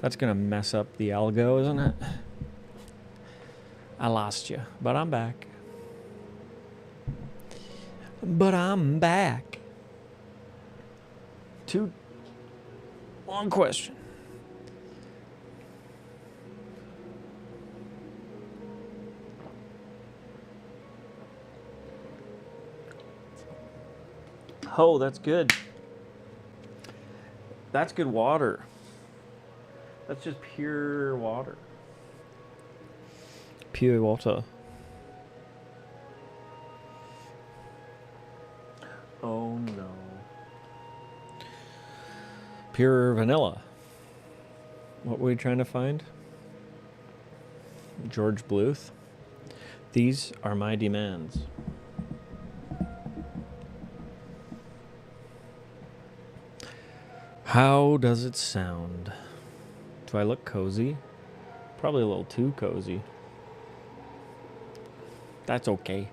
That's gonna mess up the algo, isn't it? I lost you, but I'm back. But I'm back. Long question. Oh, that's good. That's good water. That's just pure water. Pure water. Oh no. Pure vanilla. What were we trying to find? George Bluth. These are my demands. How does it sound? Do I look cozy? Probably a little too cozy. That's okay.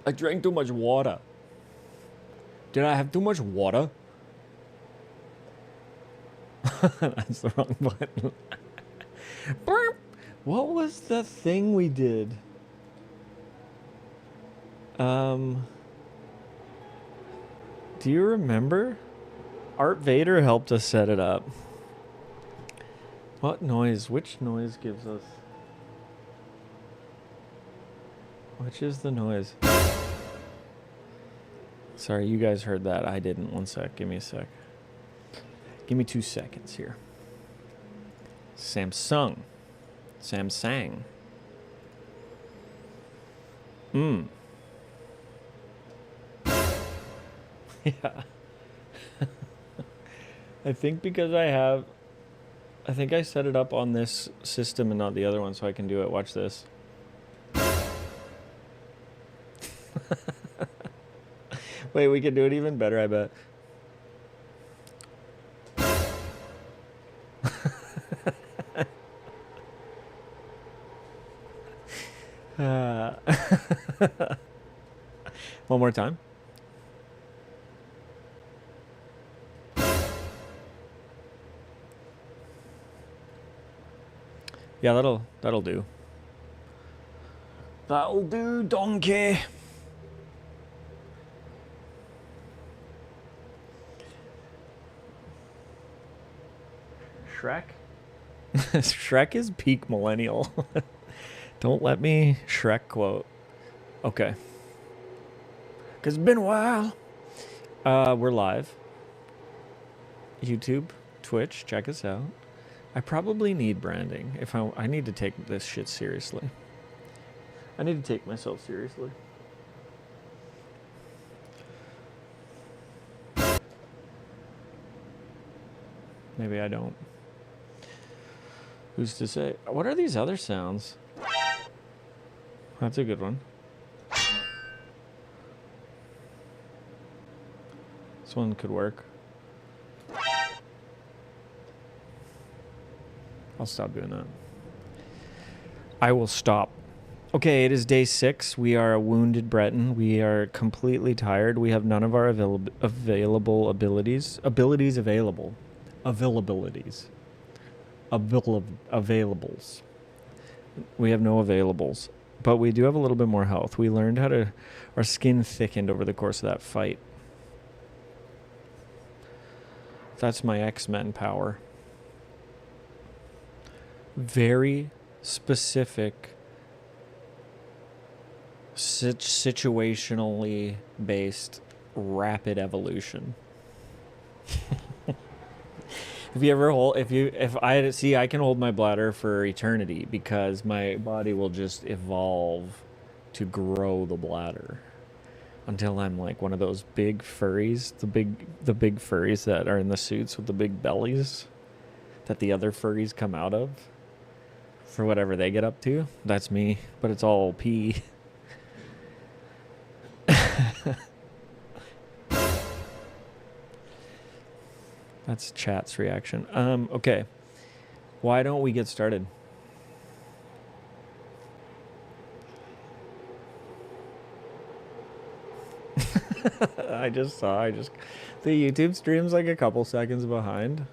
I drank too much water. Did I have too much water? That's the wrong button. What was the thing we did? Do you remember? Art Vader helped us set it up. What noise? Which noise gives us... Which is the noise? Sorry, you guys heard that. I didn't. One sec. Give me a sec. Give me 2 seconds here. Samsung. Yeah. I think because I think I set it up on this system and not the other one, so I can do it. Watch this. Wait, we can do it even better, I bet. One more time. Yeah, that'll do. That'll do, donkey. Shrek? Shrek is peak millennial. Don't let me Shrek quote. Okay. 'Cause it's been a while. We're live. YouTube, Twitch, check us out. I probably need branding. I need to take this shit seriously. I need to take myself seriously. Maybe I don't. Who's to say? What are these other sounds? That's a good one. This one could work. I'll stop doing that. I will stop. Okay, it is day 6. We are a wounded Breton. We are completely tired. We have none of our available abilities. Abilities available. Availabilities. Availables. We have no availables. But we do have a little bit more health. We learned how to... Our skin thickened over the course of that fight. That's my X-Men power. Very specific, situationally based rapid evolution. If I can hold my bladder for eternity because my body will just evolve to grow the bladder until I'm like one of those big furries, the big furries that are in the suits with the big bellies that the other furries come out of for whatever they get up to. That's me, but it's all pee. That's chat's reaction. Okay. Why don't we get started? just saw. The YouTube stream's like a couple seconds behind.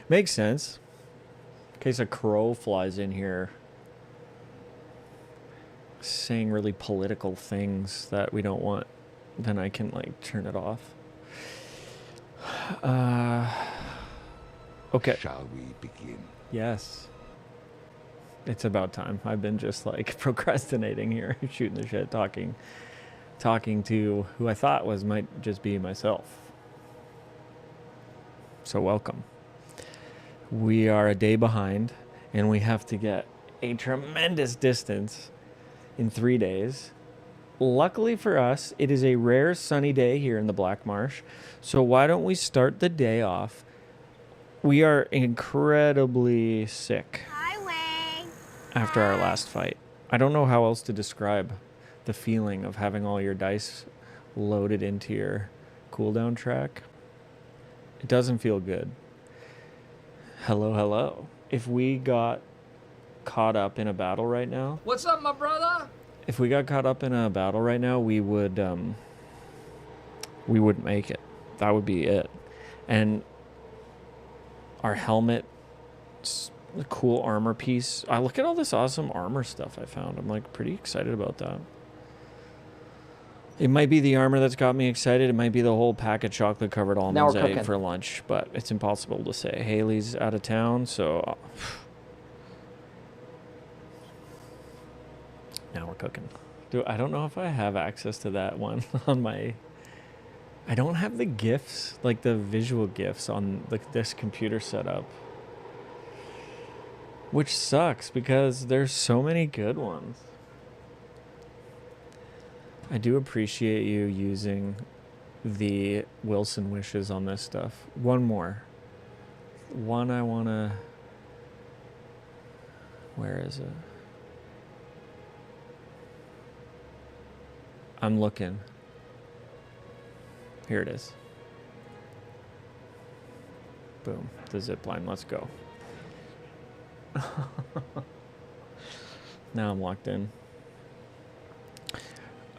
Makes sense. In case a crow flies in here saying really political things that we don't want, then I can like turn it off. Okay. Shall we begin? Yes. It's about time. I've been just like procrastinating here, shooting the shit, talking to who I thought might just be myself. So welcome. We are a day behind, and we have to get a tremendous distance in 3 days. Luckily for us, it is a rare sunny day here in the Black Marsh. So why don't we start the day off? We are incredibly sick after our last fight. I don't know how else to describe the feeling of having all your dice loaded into your cooldown track. It doesn't feel good. Hello, hello. If we got caught up in a battle right now... What's up, my brother? If we got caught up in a battle right now, we wouldn't make it. That would be it. And our helmet... The cool armor piece. I look at all this awesome armor stuff I found. I'm like pretty excited about that. It might be the armor that's got me excited. It might be the whole pack of chocolate covered almonds I ate for lunch, but it's impossible to say. Haley's out of town, so now we're cooking. I don't know if I have access to that one on my... I don't have the GIFs, like the visual GIFs on this computer setup. Which sucks because there's so many good ones. I do appreciate you using the Wilson wishes on this stuff. One more. One I want to... Where is it? I'm looking. Here it is. Boom. The zip line. Let's go. Now I'm locked in.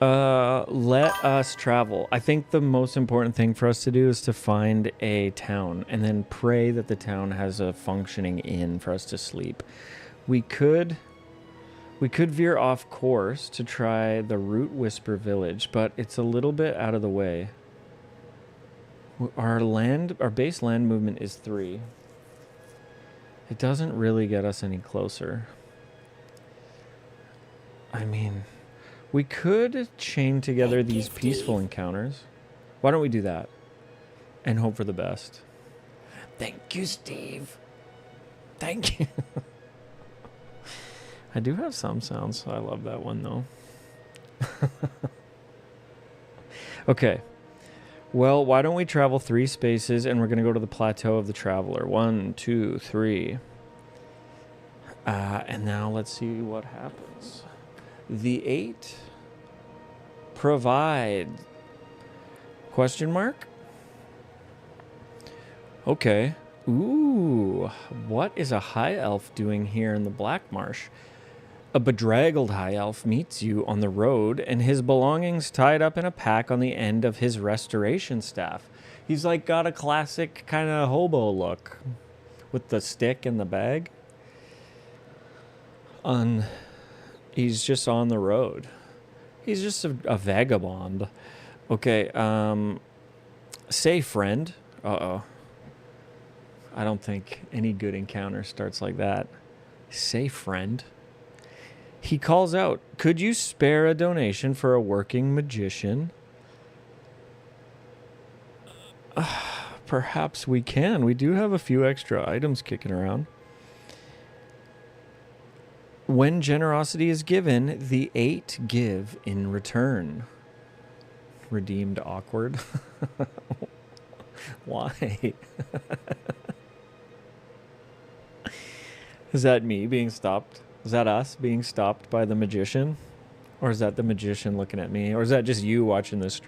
Let us travel. I think the most important thing for us to do is to find a town and then pray that the town has a functioning inn for us to sleep. We could veer off course to try the Root Whisper Village, but it's a little bit out of the way. Our base land movement is 3. It doesn't really get us any closer. I mean, we could chain together these peaceful encounters. Why don't we do that? And hope for the best. Thank you, Steve. Thank you. I do have some sounds, so I love that one, though. Okay. Well, why don't we travel 3 spaces, and we're going to go to the Plateau of the Traveler. 1, 2, 3. And now let's see what happens. The 8. Provide. Question mark? Okay. Ooh. What is a high elf doing here in the Black Marsh? A bedraggled high elf meets you on the road, and his belongings tied up in a pack on the end of his restoration staff. He's like got a classic kind of hobo look with the stick and the bag. He's just on the road. He's just a vagabond. Okay, say friend. Uh-oh. I don't think any good encounter starts like that. Say friend. He calls out, could you spare a donation for a working magician? Perhaps we can. We do have a few extra items kicking around. When generosity is given, the 8 give in return. Redeemed awkward. Why? Is that me being stopped? Is that us being stopped by the magician? Or is that the magician looking at me? Or is that just you watching this?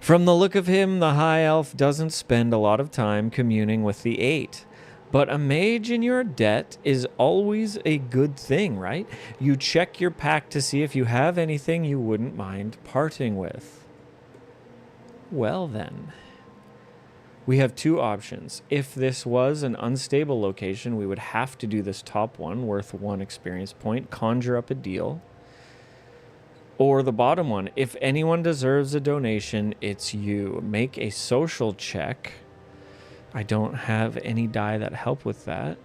From the look of him, the high elf doesn't spend a lot of time communing with the 8. But a mage in your debt is always a good thing, right? You check your pack to see if you have anything you wouldn't mind parting with. Well then. We have two options. If this was an unstable location, we would have to do this top one, worth 1 experience point, conjure up a deal. Or the bottom one, if anyone deserves a donation, it's you. Make a social check. I don't have any die that help with that.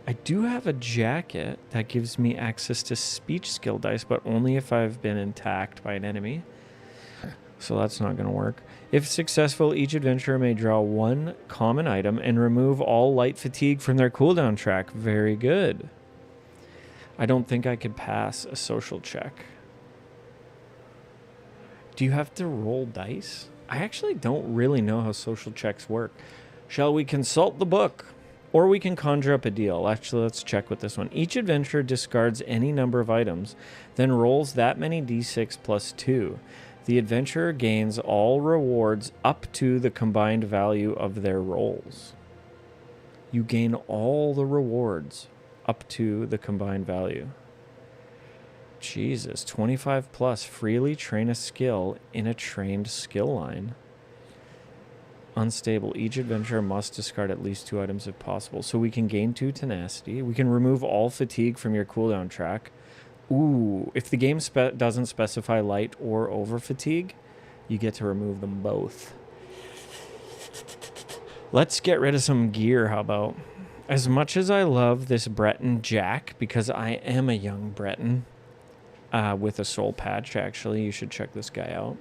I do have a jacket that gives me access to speech skill dice, but only if I've been attacked by an enemy. So that's not going to work. If successful, each adventurer may draw 1 common item and remove all light fatigue from their cooldown track. Very good. I don't think I could pass a social check. Do you have to roll dice? I actually don't really know how social checks work. Shall we consult the book? Or we can conjure up a deal. Actually, let's check with this one. Each adventurer discards any number of items, then rolls that many d6 plus 2. The adventurer gains all rewards up to the combined value of their rolls. You gain all the rewards up to the combined value. Jesus, 25 plus. Freely train a skill in a trained skill line. Unstable. Each adventurer must discard at least 2 items if possible. So we can gain 2 tenacity. We can remove all fatigue from your cooldown track. Ooh, if the game doesn't specify light or over fatigue, you get to remove them both. Let's get rid of some gear, how about? As much as I love this Breton Jack, because I am a young Breton, with a soul patch, actually, you should check this guy out.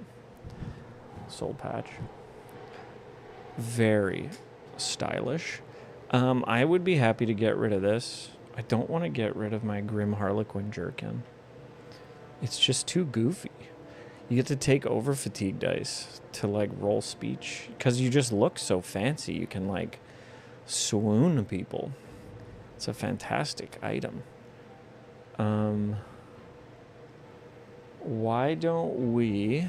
Soul patch. Very stylish. I would be happy to get rid of this. I don't want to get rid of my Grim Harlequin jerkin. It's just too goofy. You get to take over fatigue dice to like roll speech because you just look so fancy. You can like swoon people. It's a fantastic item. Why don't we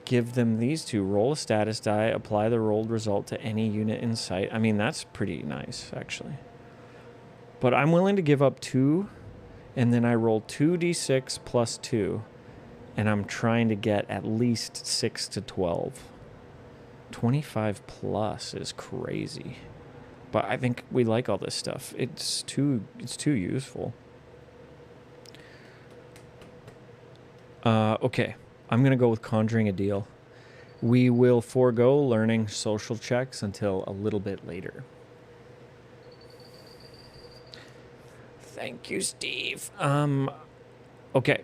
give them these two? Roll a status die, apply the rolled result to any unit in sight. I mean, that's pretty nice, actually. But I'm willing to give up 2, and then I roll 2d6 plus 2, and I'm trying to get at least 6 to 12. 25 plus is crazy. But I think we like all this stuff. It's too useful. Okay, I'm going to go with conjuring a deal. We will forego learning social checks until a little bit later. Thank you, Steve. Okay.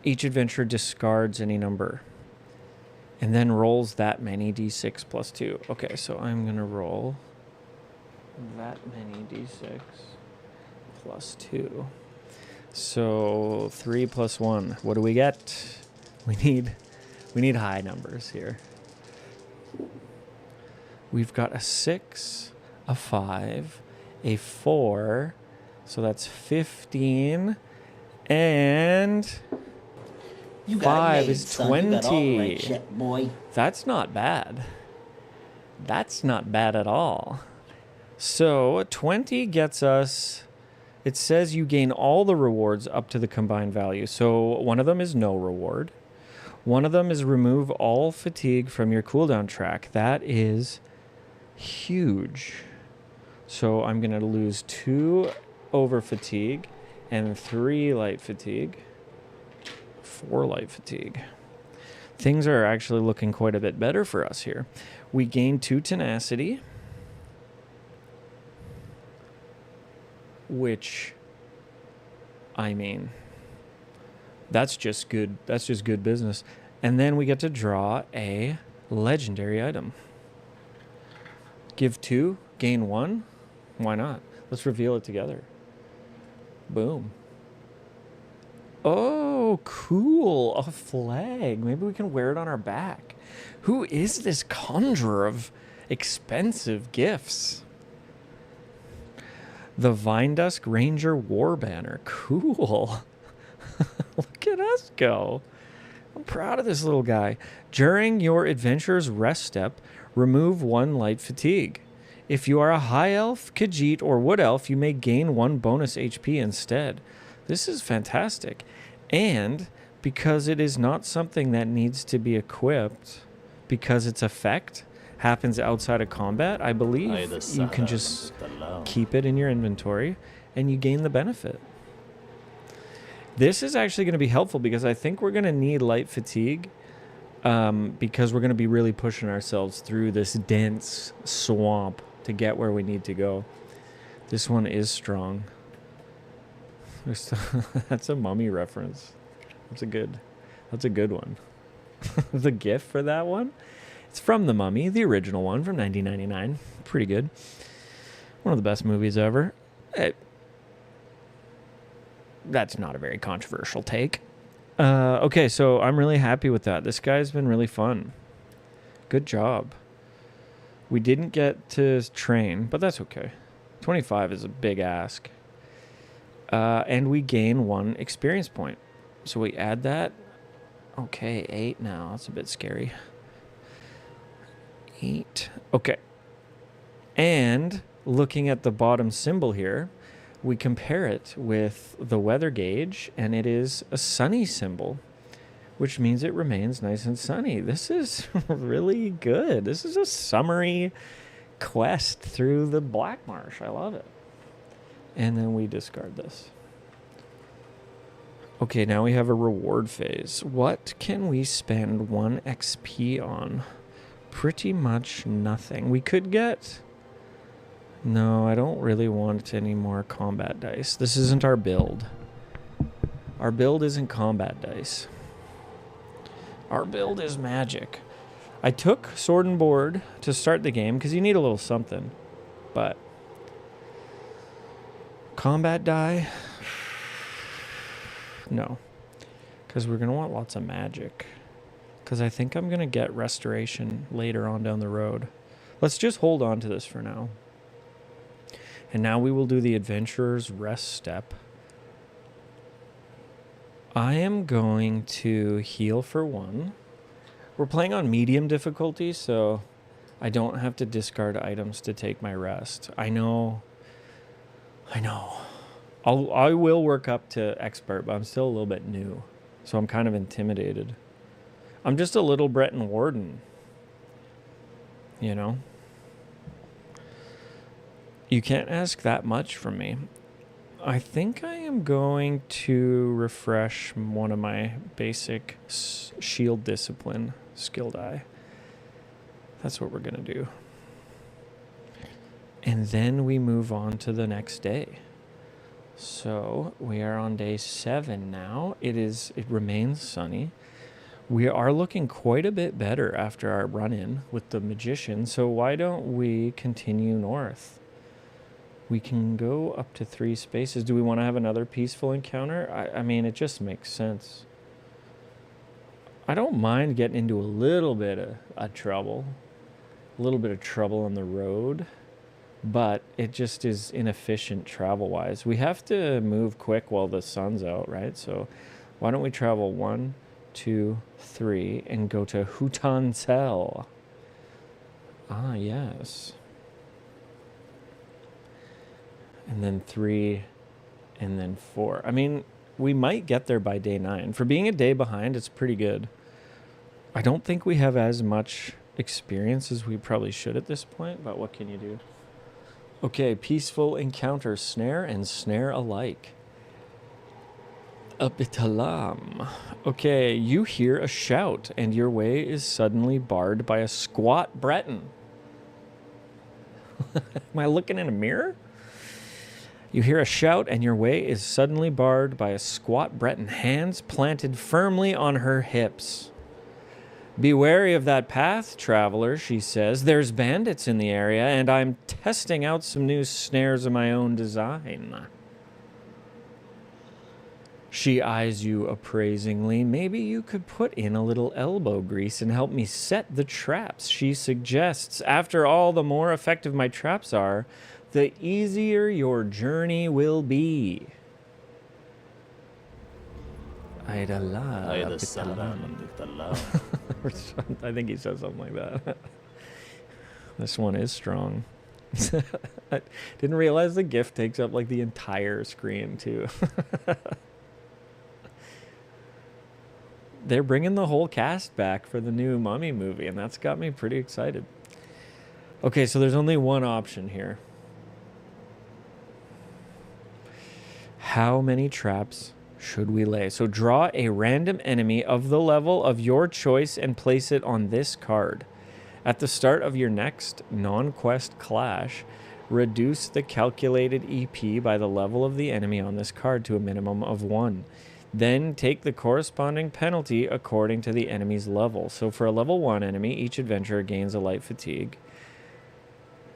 Each adventurer discards any number and then rolls that many d6 plus 2. Okay, so I'm going to roll that many d6 plus 2. So 3 plus 1. What do we get? We need high numbers here. We've got a 6, a 5, a 4. So that's 15, and you 5 is 20. You got all right shit, boy. That's not bad. That's not bad at all. So 20 gets us, it says you gain all the rewards up to the combined value. So one of them is no reward. One of them is remove all fatigue from your cooldown track. That is huge. So I'm going to lose 2 over fatigue and 3 light fatigue, 4 light fatigue. Things are actually looking quite a bit better for us here. We gain 2 tenacity, which, I mean, that's just good. That's just good business. And then we get to draw a legendary item. Give 2, gain 1. Why not? Let's reveal it together. Boom. Oh, cool. A flag. Maybe we can wear it on our back. Who is this conjurer of expensive gifts? The Vinedusk Ranger War Banner. Cool. Look at us go. I'm proud of this little guy. During your adventurer's rest step, remove 1 light fatigue. If you are a high elf, Khajiit, or wood elf, you may gain 1 bonus HP instead. This is fantastic. And because it is not something that needs to be equipped, because its effect happens outside of combat, I believe you can just keep it in your inventory and you gain the benefit. This is actually going to be helpful because I think we're going to need light fatigue because we're going to be really pushing ourselves through this dense swamp to get where we need to go. This one is strong. That's a mummy reference. That's a good one. The GIF for that one, it's from The Mummy, the original one from 1999. Pretty good. One of the best movies ever. That's not a very controversial take. Okay, so I'm really happy with that. This guy's been really fun. Good job. We didn't get to train, but that's okay. 25 is a big ask. And we gain 1 experience point. So we add that. Okay, 8 now. That's a bit scary. 8. Okay. And looking at the bottom symbol here, we compare it with the weather gauge, and it is a sunny symbol, which means it remains nice and sunny. This is really good. This is a summery quest through the Black Marsh. I love it. And then we discard this. Okay, now we have a reward phase. What can we spend 1 XP on? Pretty much nothing. We could get... No, I don't really want any more combat dice. This isn't our build. Our build isn't combat dice. Our build is magic. I took Sword and Board to start the game because you need a little something. But combat die? No. Because we're going to want lots of magic. Because I think I'm going to get restoration later on down the road. Let's just hold on to this for now. And now we will do the Adventurer's Rest step. I am going to heal for 1. We're playing on medium difficulty, so I don't have to discard items to take my rest. I know. I will work up to expert, but I'm still a little bit new. So I'm kind of intimidated. I'm just a little Breton Warden. You know? You can't ask that much from me. I think I am going to refresh one of my basic shield discipline skill die. That's what we're going to do. And then we move on to the next day. So we are on day 7 now. It remains sunny. We are looking quite a bit better after our run-in with the magician. So why don't we continue north? We can go up to 3 spaces. Do we want to have another peaceful encounter? I mean, it just makes sense. I don't mind getting into a little bit of trouble. A little bit of trouble on the road. But it just is inefficient travel-wise. We have to move quick while the sun's out, right? So why don't we travel 1, 2, 3, and go to Hutansel? Ah, yes. And then 3, and then 4. I mean, we might get there by day 9. For being a day behind, it's pretty good. I don't think we have as much experience as we probably should at this point, but what can you do? Okay, peaceful encounter, snare and snare alike. Abitalam. Okay, you hear a shout, and your way is suddenly barred by a squat Breton. Am I looking in a mirror? You hear a shout, and your way is suddenly barred by a squat Breton, hands planted firmly on her hips. Be wary of that path, traveler, she says. There's bandits in the area, and I'm testing out some new snares of my own design. She eyes you appraisingly. Maybe you could put in a little elbow grease and help me set the traps, she suggests. After all, the more effective my traps are, the easier your journey will be. I think he says something like that. This one is strong. I didn't realize the GIF takes up like the entire screen too. they're bringing the whole cast back for the new Mummy movie, and that's got me pretty excited. Okay, so there's only one option here. How many traps should we lay? So draw a random enemy of the level of your choice and place it on this card. At the start of your next non-quest clash, reduce the calculated EP by the level of the enemy on this card to a minimum of 1. Then take the corresponding penalty according to the enemy's level. So for a level 1 enemy, each adventurer gains a light fatigue.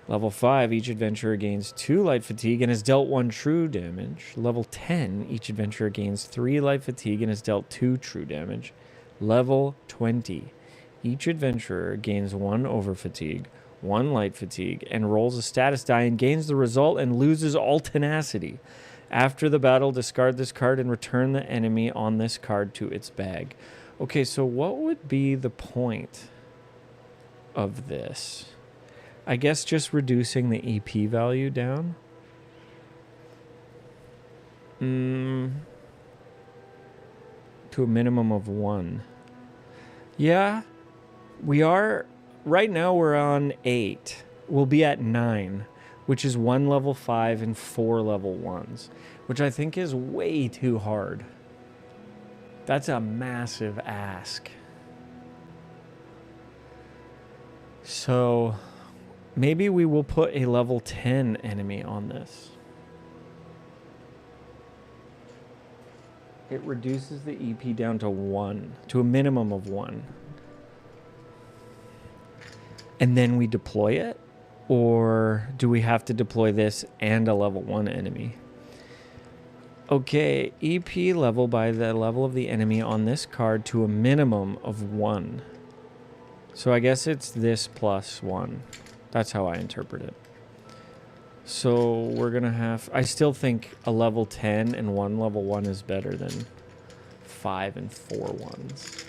Level 5, each adventurer gains 2 light fatigue and is dealt 1 true damage. Level 10, each adventurer gains 3 light fatigue and is dealt 2 true damage. Level 20, each adventurer gains 1 over fatigue, 1 light fatigue, and rolls a status die and gains the result and loses all tenacity. After the battle, discard this card and return the enemy on this card to its bag. Okay, so what would be the point of this? I guess just reducing the EP value down. To a minimum of 1. Yeah, we are. Right now we're on 8. We'll be at 9, which is 1 level 5 and 4 level 1s, which I think is way too hard. That's a massive ask. So maybe we will put a level 10 enemy on this. It reduces the EP down to 1, to a minimum of 1. And then we deploy it? Or do we have to deploy this and a level 1 enemy? Okay, EP level by the level of the enemy on this card to a minimum of 1. So I guess it's this plus 1. That's how I interpret it. So we're going to have... I still think a level 10 and 1 level 1 is better than 5 and 4 1s.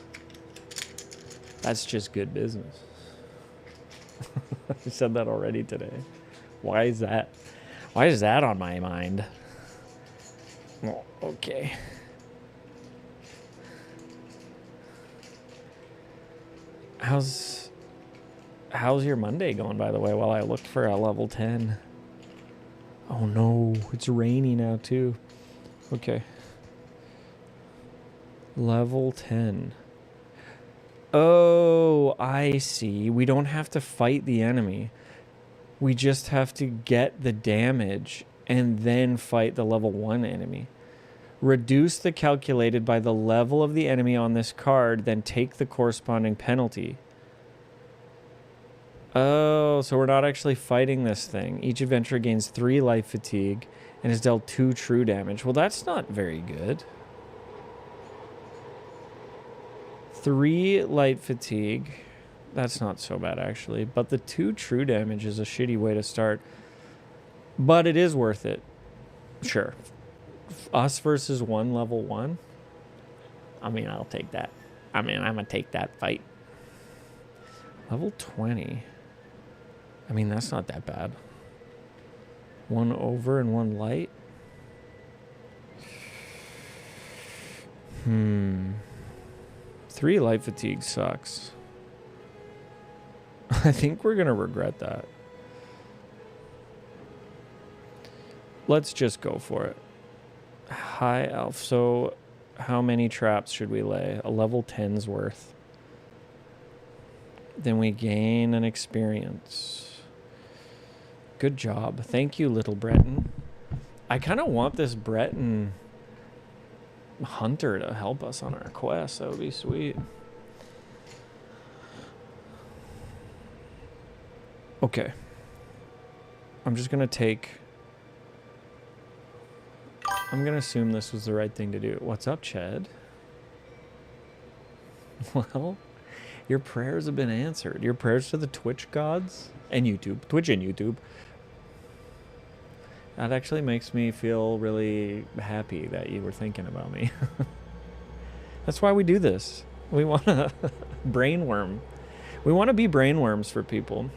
That's just good business. I said that already today. Why is that? Why is that on my mind? Well, okay. How's your Monday going, by the way, while I looked for a level 10? Oh no, it's rainy now too. Okay. Level 10. Oh, I see. We don't have to fight the enemy. We just have to get the damage and then fight the level 1 enemy. Reduce the calculated by the level of the enemy on this card, then take the corresponding penalty. Oh, so we're not actually fighting this thing. Each adventurer gains 3 life fatigue and is dealt 2 true damage. Well, that's not very good. 3 light fatigue. That's not so bad, actually. But the 2 true damage is a shitty way to start. But it is worth it. Sure. Us versus 1 level 1? I mean, I'll take that. I'm going to take that fight. Level 20. I mean, that's not that bad. 1 over and 1 light. 3 light fatigue sucks. I think we're going to regret that. Let's just go for it. High elf. So how many traps should we lay? A level 10's worth. Then we gain an experience. Good job. Thank you, little Breton. I kind of want this Breton hunter to help us on our quest. That would be sweet. Okay. I'm just going to take... I'm going to assume this was the right thing to do. What's up, Chad? Well, your prayers have been answered. Your prayers to the Twitch gods and YouTube. Twitch and YouTube. That actually makes me feel really happy that you were thinking about me. That's why we do this. We want to brainworm. We want to be brainworms for people.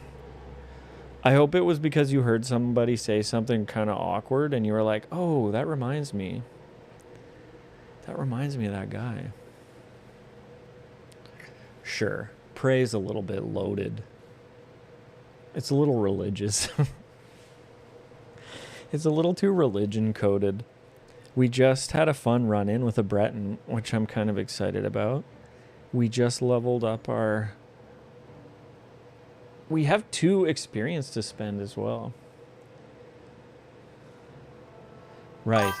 I hope it was because you heard somebody say something kind of awkward and you were like, oh, that reminds me. That reminds me of that guy. Sure. Prey's a little bit loaded. It's a little religious. It's a little too religion coded. We just had a fun run in with a Breton, which I'm kind of excited about. We just leveled up our... We have 2 experience to spend as well. Right.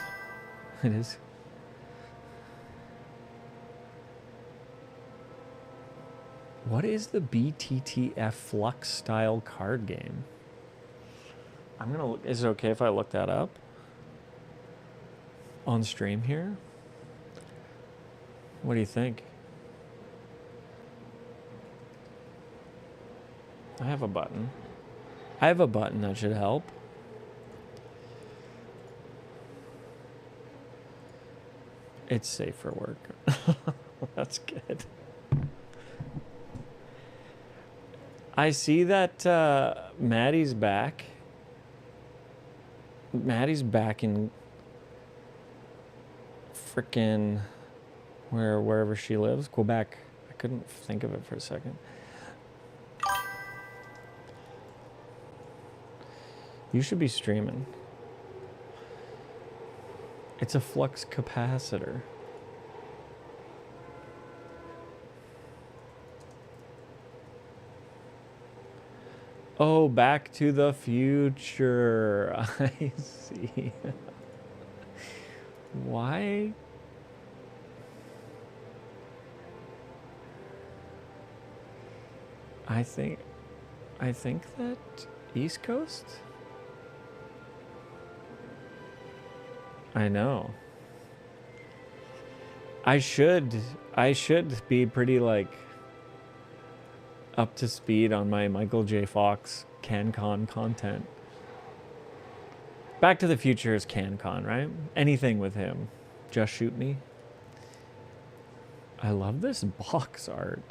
It is. What is the BTTF Flux style card game? I'm gonna look. Is it okay if I look that up on stream here? What do you think? I have a button. I have a button that should help. It's safe for work. That's good. I see that Maddie's back. Maddie's back in frickin' wherever she lives. Quebec. I couldn't think of it for a second. You should be streaming. It's a flux capacitor. Oh, Back to the Future. I see. Why? I think that East Coast? I know. I should be pretty like up to speed on my Michael J. Fox CanCon content. Back to the Future is CanCon, right? Anything with him. Just shoot me. I love this box art.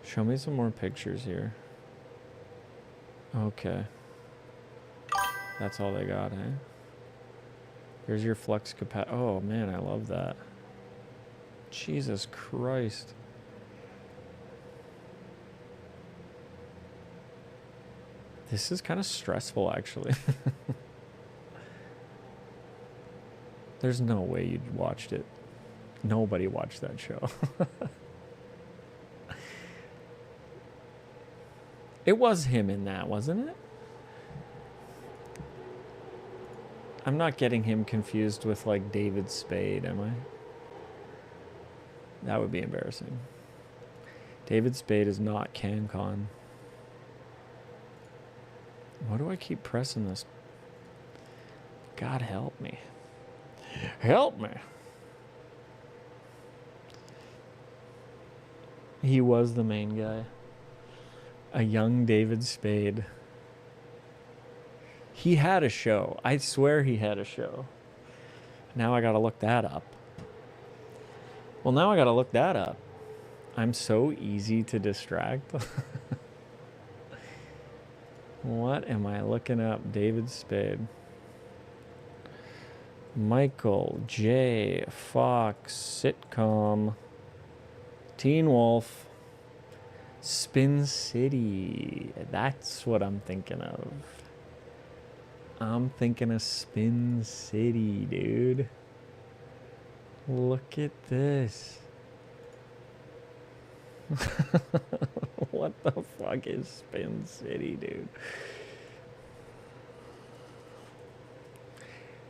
Show me some more pictures here. Okay. That's all they got, eh? Here's your flux capacitor. Oh man, I love that. Jesus Christ. This is kind of stressful, actually. There's no way you'd watched it. Nobody watched that show. It was him in that, wasn't it? I'm not getting him confused with, like, David Spade, am I? That would be embarrassing. David Spade is not CanCon. Why do I keep pressing this? God help me. Help me. He was the main guy. A young David Spade. He had a show. I swear he had a show. Now I gotta look that up. Well, now I gotta look that up. I'm so easy to distract. What am I looking up? David Spade. Michael J. Fox sitcom. Teen Wolf. Spin City. That's what I'm thinking of. I'm thinking of Spin City, dude. Look at this. What the fuck is Spin City, dude?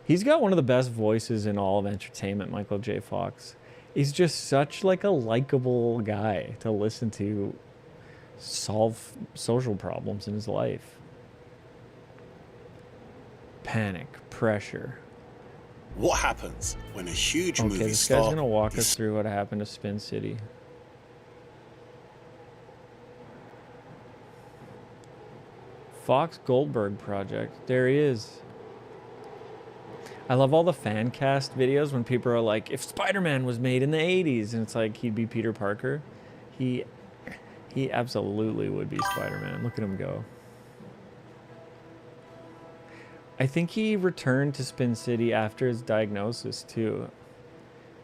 He's got one of the best voices in all of entertainment, Michael J. Fox. He's just such like a likable guy to listen to solve social problems in his life. Panic, pressure. What happens when a huge Okay, movie this star... guy's gonna walk us through what happened to Spin City. Fox Goldberg Project. There he is. I love all the fan cast videos when people are like, if Spider-Man was made in the 80s, and it's like he'd be Peter Parker. He absolutely would be Spider-Man. Look at him go. I think he returned to Spin City after his diagnosis too.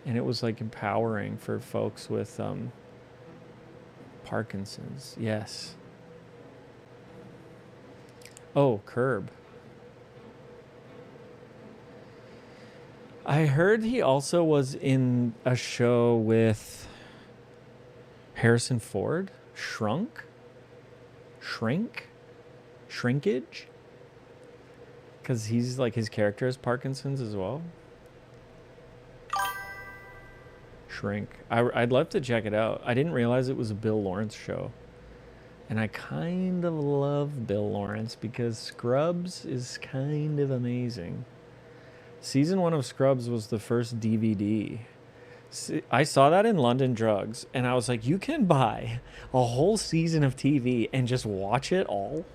And it was like empowering for folks with Parkinson's. Yes. Oh, Curb. I heard he also was in a show with Harrison Ford. Shrinkage? Because he's like, his character has Parkinson's as well. Shrink. I'd love to check it out. I didn't realize it was a Bill Lawrence show. And I kind of love Bill Lawrence because Scrubs is kind of amazing. Season 1 of Scrubs was the first DVD. I saw that in London Drugs, and I was like, you can buy a whole season of TV and just watch it all.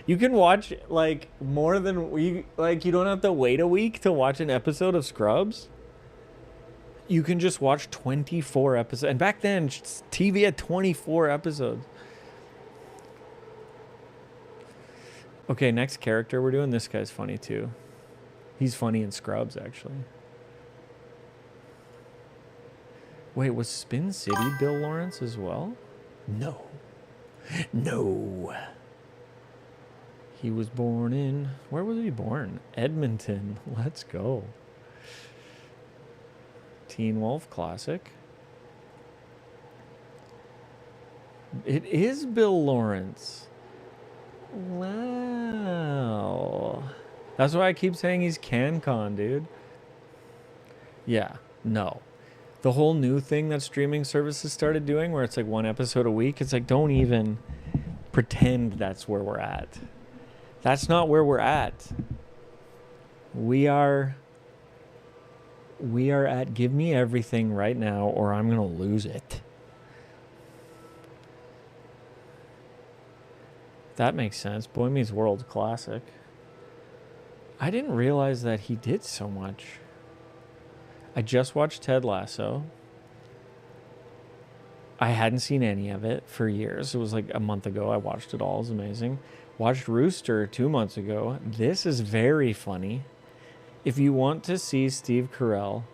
You can watch, like, more than we, like, you don't have to wait a week to watch an episode of Scrubs. You can just watch 24 episodes. And back then, TV had 24 episodes. Okay, next character we're doing. This guy's funny, too. He's funny in Scrubs, actually. Wait, was Spin City Bill Lawrence as well? No. No. He was born in... Where was he born? Edmonton. Let's go. Teen Wolf Classic. It is Bill Lawrence. Wow. That's why I keep saying he's CanCon, dude. Yeah, no. The whole new thing that streaming services started doing where it's like one episode a week, it's like, don't even pretend that's where we're at. That's not where we're at. We are at give me everything right now or I'm going to lose it. That makes sense. Boy Meets World classic. I didn't realize that he did so much. I just watched Ted Lasso. I hadn't seen any of it for years. It was like a month ago. I watched it all. It was amazing. Watched Rooster 2 months ago. This is very funny. If you want to see Steve Carell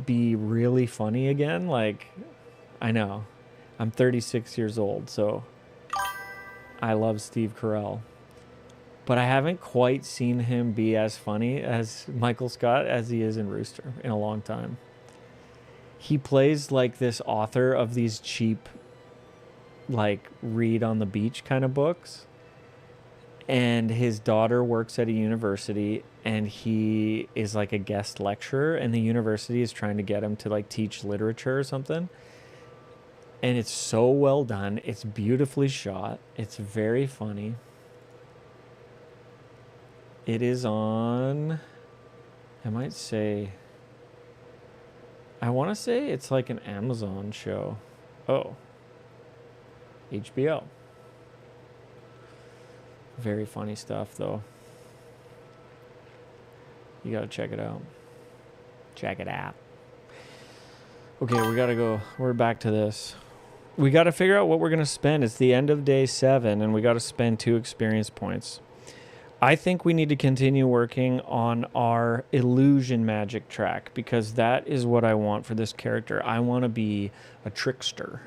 be really funny again, like, I know. I'm 36 years old, so I love Steve Carell. But I haven't quite seen him be as funny as Michael Scott as he is in Rooster in a long time. He plays like this author of these cheap, like, read on the beach kind of books. And his daughter works at a university and he is like a guest lecturer and the university is trying to get him to like teach literature or something. And it's so well done. It's beautifully shot. It's very funny. It is on, I want to say it's like an Amazon show. Oh, HBO. Very funny stuff, though. You gotta check it out. Check it out. Okay, we gotta go. We're back to this. We gotta figure out what we're gonna spend. It's the end of day 7, and we gotta spend 2 experience points. I think we need to continue working on our illusion magic track because that is what I want for this character. I want to be a trickster.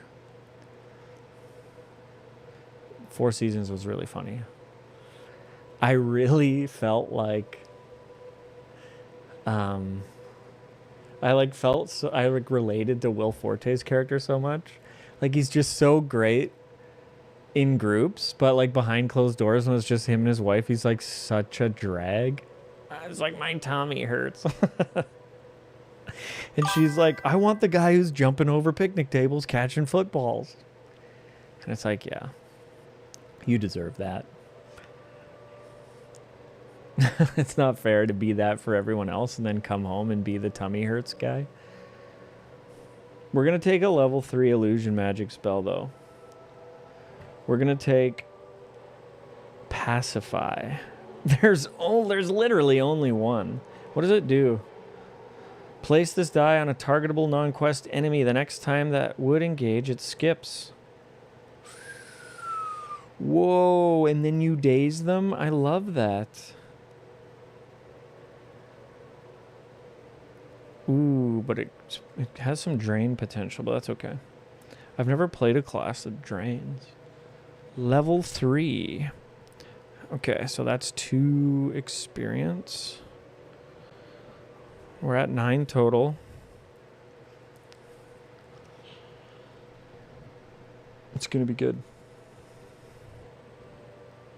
4 Seasons was really funny. I really felt like I related to Will Forte's character so much. Like, he's just so great in groups, but like behind closed doors when it's just him and his wife, he's like such a drag. It's like, my tummy hurts. And she's like, I want the guy who's jumping over picnic tables catching footballs. And it's like, yeah, you deserve that. It's not fair to be that for everyone else and then come home and be the tummy hurts guy. We're going to take a level 3 illusion magic spell, though. We're going to take Pacify. There's literally only one. What does it do? Place this die on a targetable non-quest enemy. The next time that would engage, it skips. Whoa, and then you daze them? I love that. Ooh, but it has some drain potential, but that's okay. I've never played a class that drains. Level 3. Okay, so that's 2 experience. We're at 9 total. It's going to be good.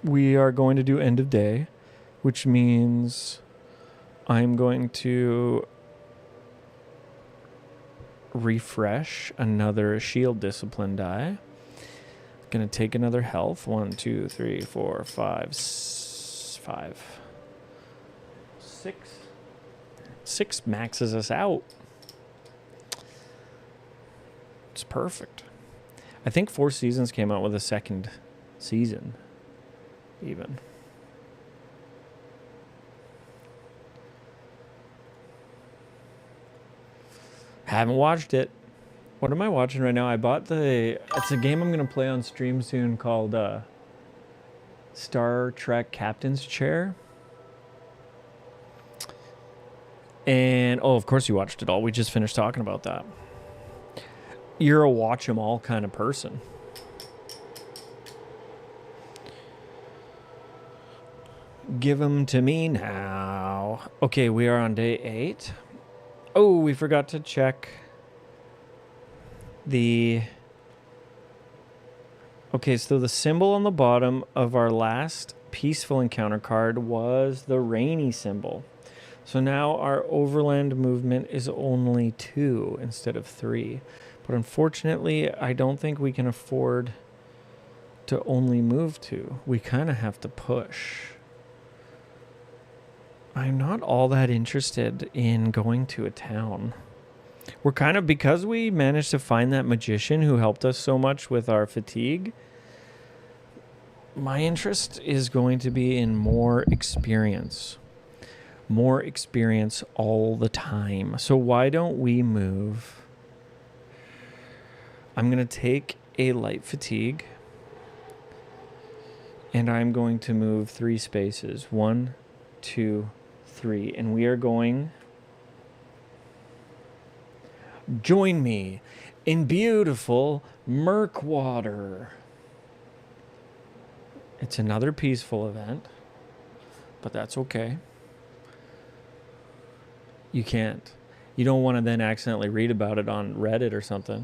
We are going to do end of day, which means I'm going to refresh another shield discipline die. Gonna take another health. 1, 2, 3, 4, 5, 5. 6. 6 maxes us out. It's perfect. I think 4 Seasons came out with a second season, even. Haven't watched it. What am I watching right now? I bought it's a game I'm going to play on stream soon called Star Trek Captain's Chair. And, oh, of course you watched it all. We just finished talking about that. You're a watch 'em all kind of person. Give them to me now. Okay, we are on day 8. Oh, we forgot to check the... Okay, so the symbol on the bottom of our last peaceful encounter card was the rainy symbol. So now our overland movement is only 2 instead of 3. But unfortunately, I don't think we can afford to only move 2. We kind of have to push. I'm not all that interested in going to a town. We're kind of, because we managed to find that magician who helped us so much with our fatigue, my interest is going to be in more experience. More experience all the time. So why don't we move? I'm going to take a light fatigue, and I'm going to move 3 spaces. 1, 2, 3. And we are going... Join me in beautiful Murkwater. It's another peaceful event, but that's okay. You can't. You don't want to then accidentally read about it on Reddit or something.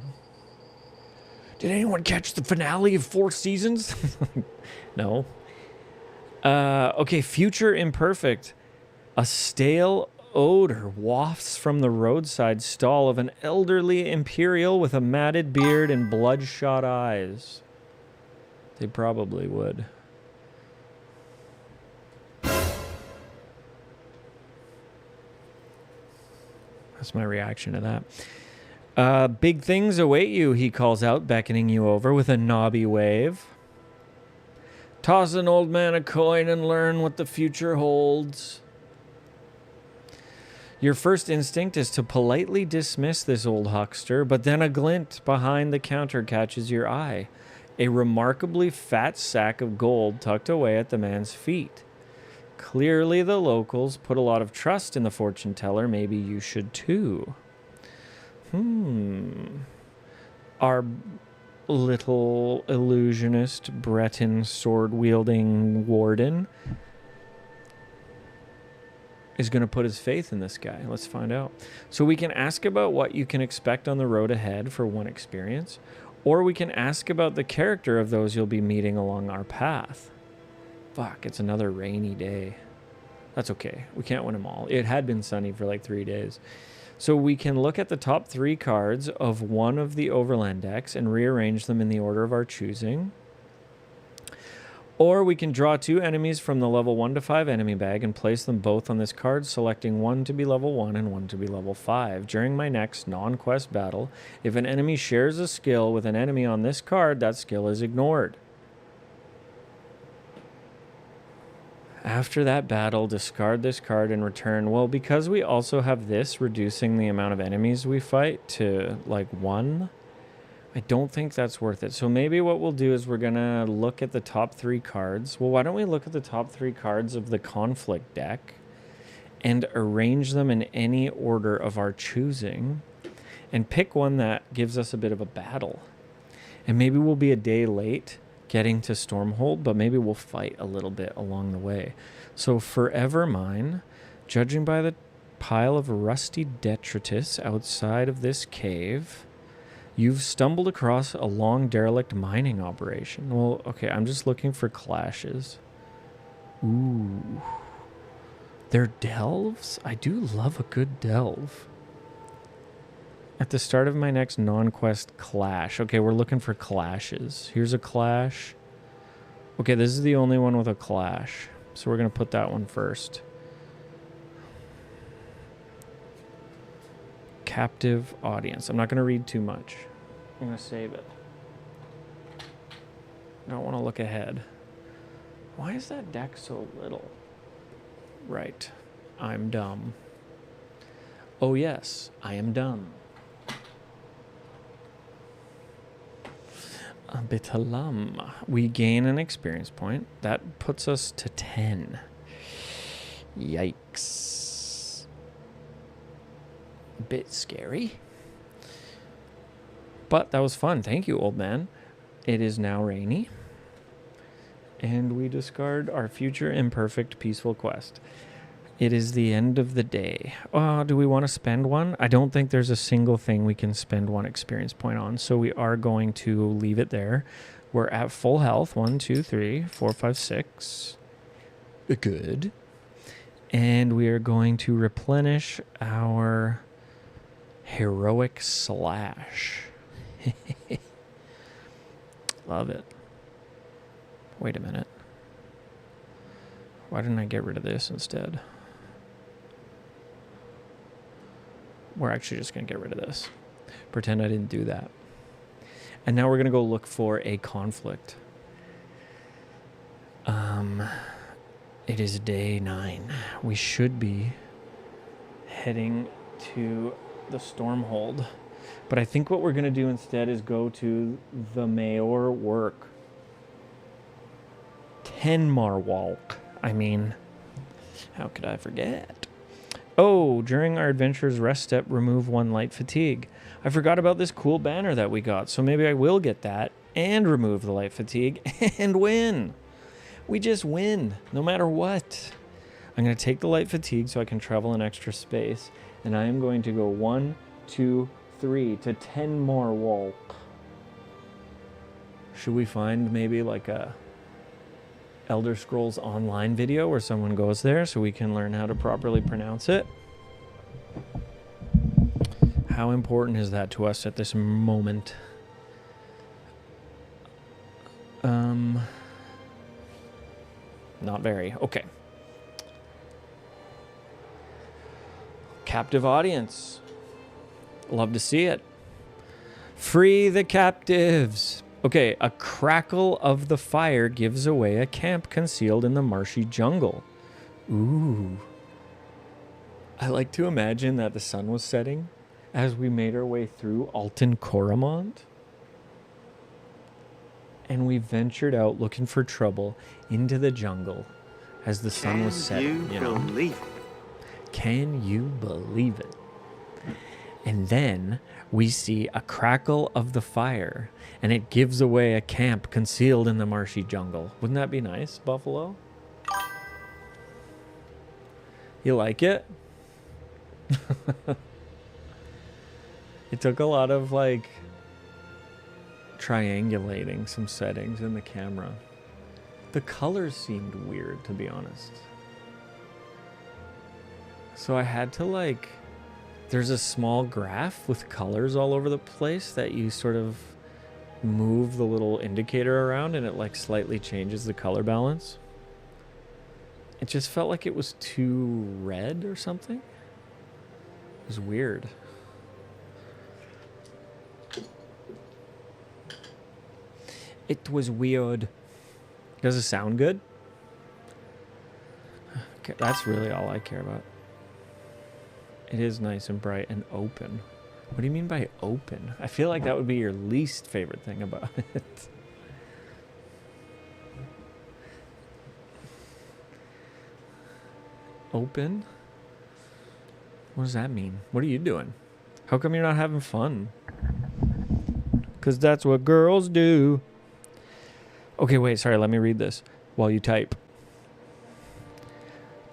Did anyone catch the finale of 4 Seasons? No. Okay, future imperfect. A stale odor wafts from the roadside stall of an elderly imperial with a matted beard and bloodshot eyes. They probably would. That's my reaction to that. Big things await you, he calls out, beckoning you over with a knobby wave. Toss an old man a coin and learn what the future holds. Your first instinct is to politely dismiss this old huckster, but then a glint behind the counter catches your eye. A remarkably fat sack of gold tucked away at the man's feet. Clearly the locals put a lot of trust in the fortune teller. Maybe you should too. Our little illusionist, Breton sword-wielding warden is going to put his faith in this guy. Let's find out. So we can ask about what you can expect on the road ahead for 1 experience, or we can ask about the character of those you'll be meeting along our path. Fuck, it's another rainy day. That's okay. We can't win them all. It had been sunny for like 3 days. So we can look at the top 3 cards of one of the overland decks and rearrange them in the order of our choosing. Or we can draw 2 enemies from the level 1 to 5 enemy bag and place them both on this card, selecting 1 to be level 1 and 1 to be level 5. During my next non-quest battle, if an enemy shares a skill with an enemy on this card, that skill is ignored. After that battle, discard this card and return. Well, because we also have this reducing the amount of enemies we fight to like 1, I don't think that's worth it. So maybe what we'll do is we're going to look at the top 3 cards. Well, why don't we look at the top 3 cards of the conflict deck and arrange them in any order of our choosing, and pick one that gives us a bit of a battle. And maybe we'll be a day late getting to Stormhold, but maybe we'll fight a little bit along the way. So forever mine, judging by the pile of rusty detritus outside of this cave, you've stumbled across a long derelict mining operation. Well, okay, I'm just looking for clashes. Ooh. They're delves? I do love a good delve. At the start of my next non-quest clash. Okay, we're looking for clashes. Here's a clash. Okay, this is the only one with a clash. So we're going to put that one first. Captive audience. I'm not going to read too much. I'm going to save it. I don't want to look ahead. Why is that deck so little? Right. I'm dumb. Oh yes, I am dumb. Betrayal. We gain an experience point. That puts us to 10. Yikes. A bit scary. But that was fun. Thank you, old man. It is now rainy. And we discard our future imperfect peaceful quest. It is the end of the day. Do we want to spend one? I don't think there's a single thing we can spend one experience point on, so we are going to leave it there. We're at full health. 1, 2, 3, 4, 5, 6. Good. And we are going to replenish our heroic slash. Love it. Wait a minute. Why didn't I get rid of this instead? We're actually just going to get rid of this. Pretend I didn't do that. And now we're going to go look for a conflict. It is day 9. We should be heading to the Stormhold. But I think what we're going to do instead is go to the Mayor work. 10 Marwalk. I mean, how could I forget? Oh, during our adventure's rest step, remove 1 light fatigue. I forgot about this cool banner that we got, so maybe I will get that and remove the light fatigue and win. We just win, no matter what. I'm going to take the light fatigue so I can travel an extra space, and I am going to go 1, 2, 3 to 10 more walk. Should we find maybe like a Elder Scrolls Online video where someone goes there so we can learn how to properly pronounce it? How important is that to us at this moment? Not very. Okay. Captive audience. Love to see it. Free the captives. Okay, a crackle of the fire gives away a camp concealed in the marshy jungle. Ooh. I like to imagine that the sun was setting as we made our way through Alton Coromont. And we ventured out looking for trouble into the jungle as the sun was setting. Can you believe it? And then we see a crackle of the fire, and it gives away a camp concealed in the marshy jungle. Wouldn't that be nice, Buffalo? You like it? It took a lot of, like, triangulating some settings in the camera. The colors seemed weird, to be honest. So I had to, like... There's a small graph with colors all over the place that you sort of move the little indicator around and it like slightly changes the color balance. It just felt like it was too red or something. It was weird. It was weird. Does it sound good? Okay, that's really all I care about. It is nice and bright and open. What do you mean by open? I feel like that would be your least favorite thing about it. Open? What does that mean? What are you doing? How come you're not having fun? Because that's what girls do. Okay, wait, sorry, let me read this while you type.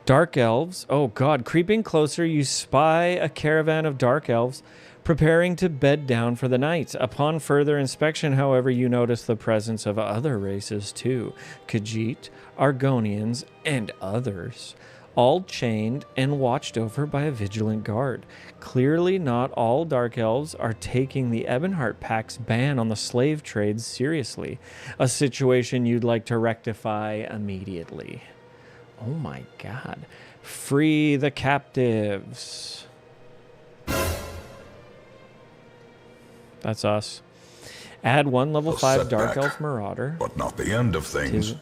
Dark elves. Oh, God. Creeping closer, you spy a caravan of dark elves preparing to bed down for the night. Upon further inspection, however, you notice the presence of other races too. Khajiit, Argonians, and others. All chained and watched over by a vigilant guard. Clearly, not all dark elves are taking the Ebonheart Pact's ban on the slave trade seriously. A situation you'd like to rectify immediately. Oh my God. Free the captives. That's us. Add one level 5 Dark Elf Marauder. But not the end of things.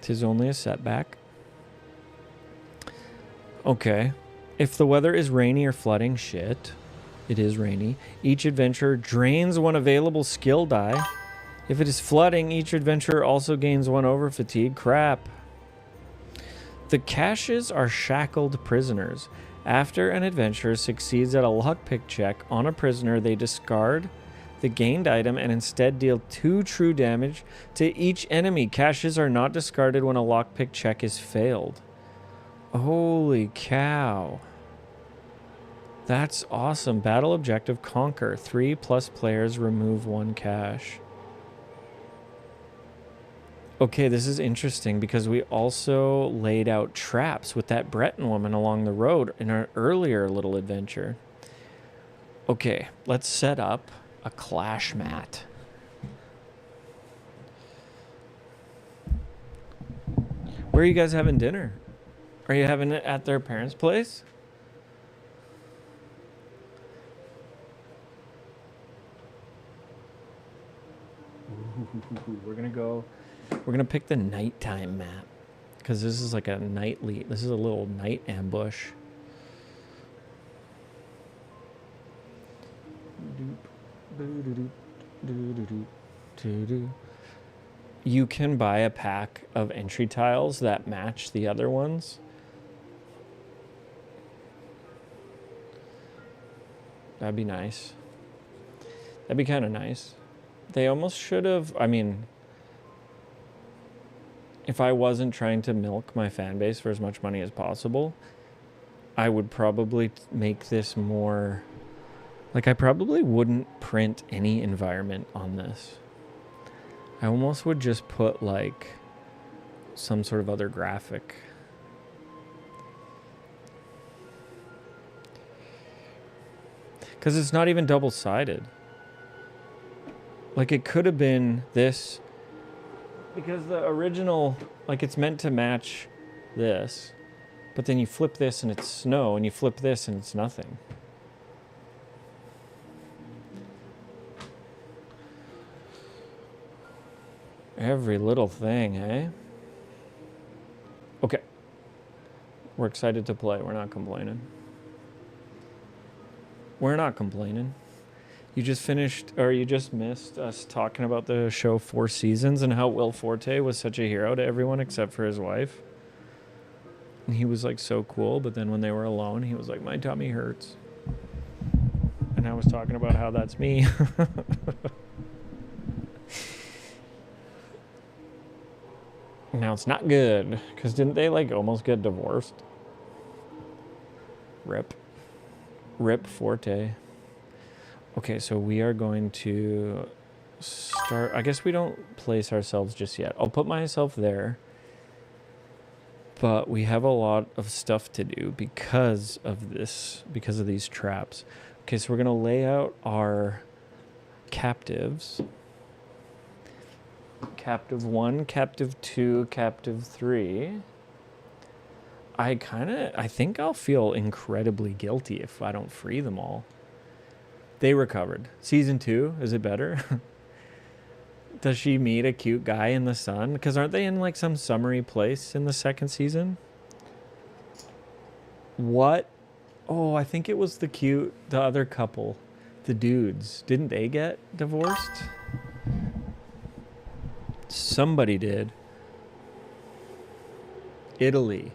Tis only a setback. Okay. If the weather is rainy or flooding, shit. It is rainy. Each adventurer drains one available skill die. If it is flooding, each adventurer also gains one over fatigue. Crap. The caches are shackled prisoners. After an adventurer succeeds at a lockpick check on a prisoner, they discard the gained item and instead deal 2 true damage to each enemy. Caches are not discarded when a lockpick check is failed. Holy cow. That's awesome. Battle objective, conquer. 3+ players remove 1 cache. Okay, this is interesting because we also laid out traps with that Breton woman along the road in our earlier little adventure. Okay, let's set up a clash mat. Where are you guys having dinner? Are you having it at their parents' place? Ooh, we're gonna pick the nighttime map because this is like a nightly. This is a little night ambush. You can buy a pack of entry tiles that match the other ones. That'd be nice. That'd be kind of nice. They almost should have, I mean, if I wasn't trying to milk my fan base for as much money as possible, I would probably make this more, like I probably wouldn't print any environment on this. I almost would just put like some sort of other graphic. Because it's not even double-sided. Like, it could have been this. Because the original, like, it's meant to match this. But then you flip this and it's snow, and you flip this and it's nothing. Every little thing, eh? Okay. We're excited to play. We're not complaining. We're not complaining. You just finished, or you just missed us talking about the show 4 Seasons and how Will Forte was such a hero to everyone except for his wife. And he was like so cool, but then when they were alone, he was like, my tummy hurts. And I was talking about how that's me. Now it's not good, because didn't they like almost get divorced? Rip Forte. Okay, so we are going to start. I guess we don't place ourselves just yet. I'll put myself there. But we have a lot of stuff to do because of this, because of these traps. Okay, so we're going to lay out our captives. Captive 1, Captive 2, Captive 3. I think I'll feel incredibly guilty if I don't free them all. They recovered. Season 2, is it better? Does she meet a cute guy in the sun? Because aren't they in like some summery place in the second season? What? Oh, I think it was the other couple. The dudes. Didn't they get divorced? Somebody did. Italy.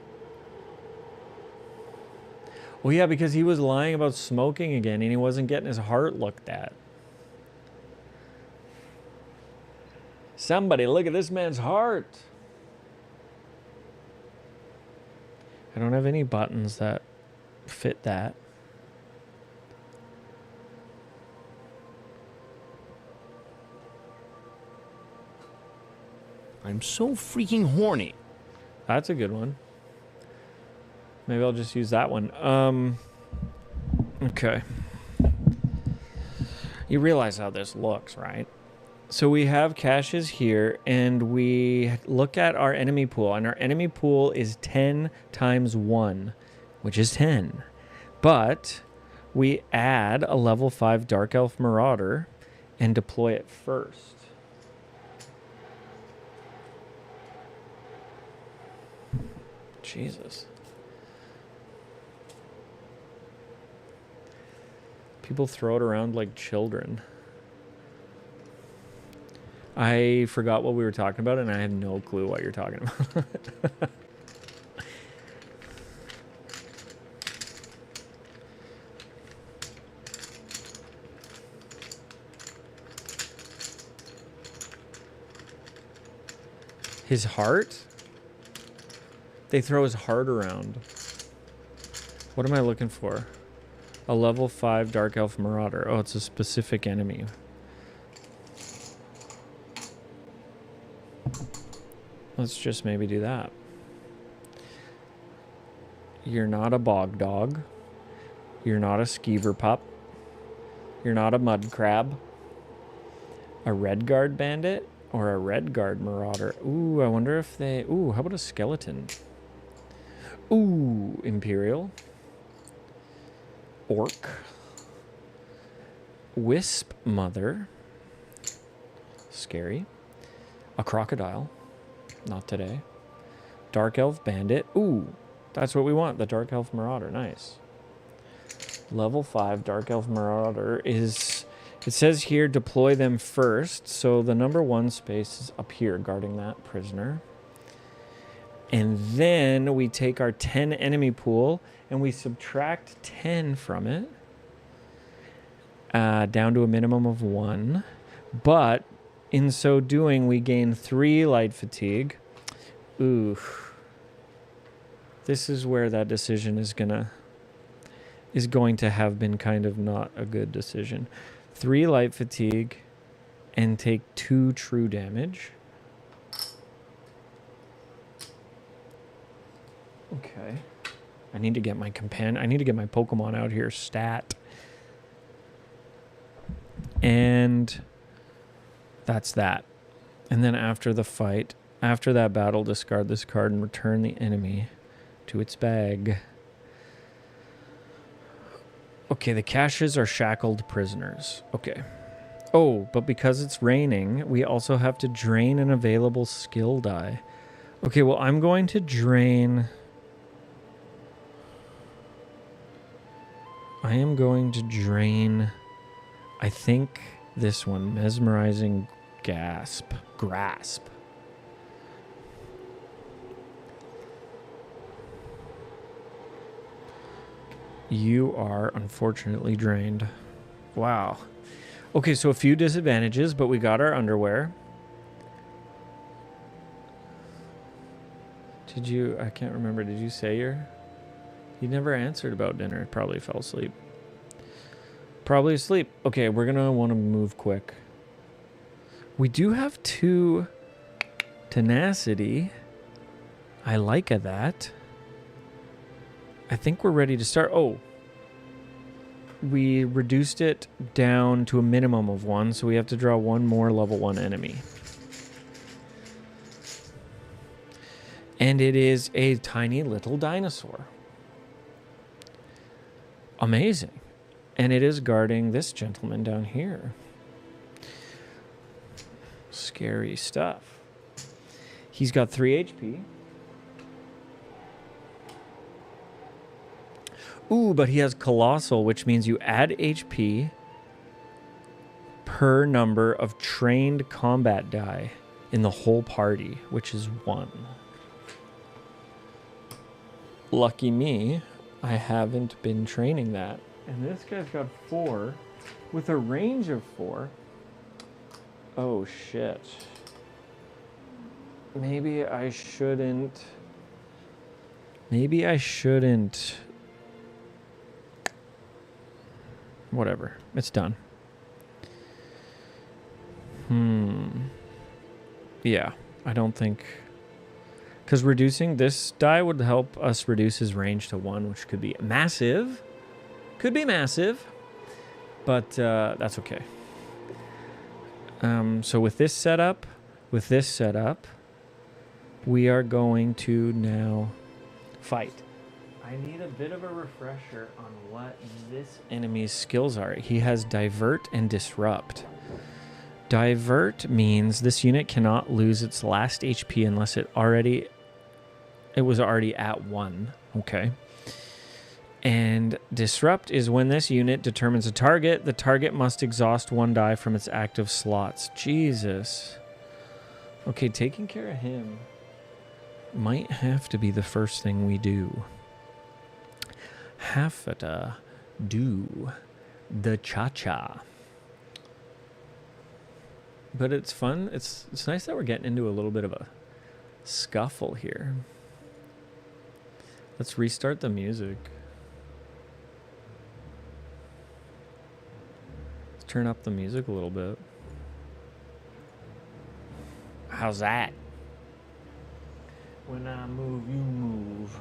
Well, yeah, because he was lying about smoking again and he wasn't getting his heart looked at. Somebody look at this man's heart. I don't have any buttons that fit that. I'm so freaking horny. That's a good one. Maybe I'll just use that one. Okay. You realize how this looks, right? So we have caches here, and we look at our enemy pool, and our enemy pool is 10 times 1, which is 10. But we add a level 5 Dark Elf Marauder and deploy it first. Jesus. People throw it around like children. I forgot what we were talking about, and I have no clue what you're talking about. His heart? They throw his heart around. What am I looking for? A level 5 Dark Elf Marauder. Oh, it's a specific enemy. Let's just maybe do that. You're not a bog dog. You're not a skeever pup. You're not a mud crab. A red guard bandit or a red guard marauder. Ooh, I wonder if they... Ooh, how about a skeleton? Ooh, Imperial. Orc. Wisp Mother. Scary. A crocodile. Not today. Dark Elf Bandit. Ooh, that's what we want. The Dark Elf Marauder. Nice. Level 5 Dark Elf Marauder is... It says here, deploy them first. So the number 1 space is up here, guarding that prisoner. And then we take our 10 enemy pool and we subtract 10 from it. Down to a minimum of 1. But in so doing, we gain 3 light fatigue. Ooh. This is where that decision is going to have been kind of not a good decision. 3 light fatigue and take 2 true damage. Okay. I need to get my companion. I need to get my Pokemon out here stat. And that's that. And then after the fight, after that battle, discard this card and return the enemy to its bag. Okay, the caches are shackled prisoners. Okay. Oh, but because it's raining, we also have to drain an available skill die. Okay, well, I'm going to drain... I am going to drain, I think, this one. Mesmerizing Grasp. You are unfortunately drained. Wow. Okay, so a few disadvantages, but we got our underwear. Did you... I can't remember. Did you say your... You never answered about dinner. Probably fell asleep. Probably asleep. Okay, we're going to want to move quick. We do have 2 tenacity. I like that. I think we're ready to start. Oh. We reduced it down to a minimum of 1, so we have to draw 1 more level 1 enemy. And it is a tiny little dinosaur. Amazing. And it is guarding this gentleman down here. Scary stuff. He's got 3 HP. Ooh, but he has Colossal, which means you add HP per number of trained combat die in the whole party, which is 1. Lucky me. I haven't been training that. And this guy's got 4 with a range of 4. Oh, shit. Maybe I shouldn't. Whatever. It's done. Yeah, I don't think... Because reducing this die would help us reduce his range to 1, which could be massive. Could be massive. But that's okay. So with this setup, we are going to now fight. I need a bit of a refresher on what this enemy's skills are. He has Divert and Disrupt. Divert means this unit cannot lose its last HP unless it was already at 1. Okay. And Disrupt is when this unit determines a target, the target must exhaust 1 die from its active slots. Jesus. Okay, taking care of him might have to be the first thing we do. Have to do the cha-cha. But it's fun. It's nice that we're getting into a little bit of a scuffle here. Let's restart the music. Let's turn up the music a little bit. How's that? When I move, you move.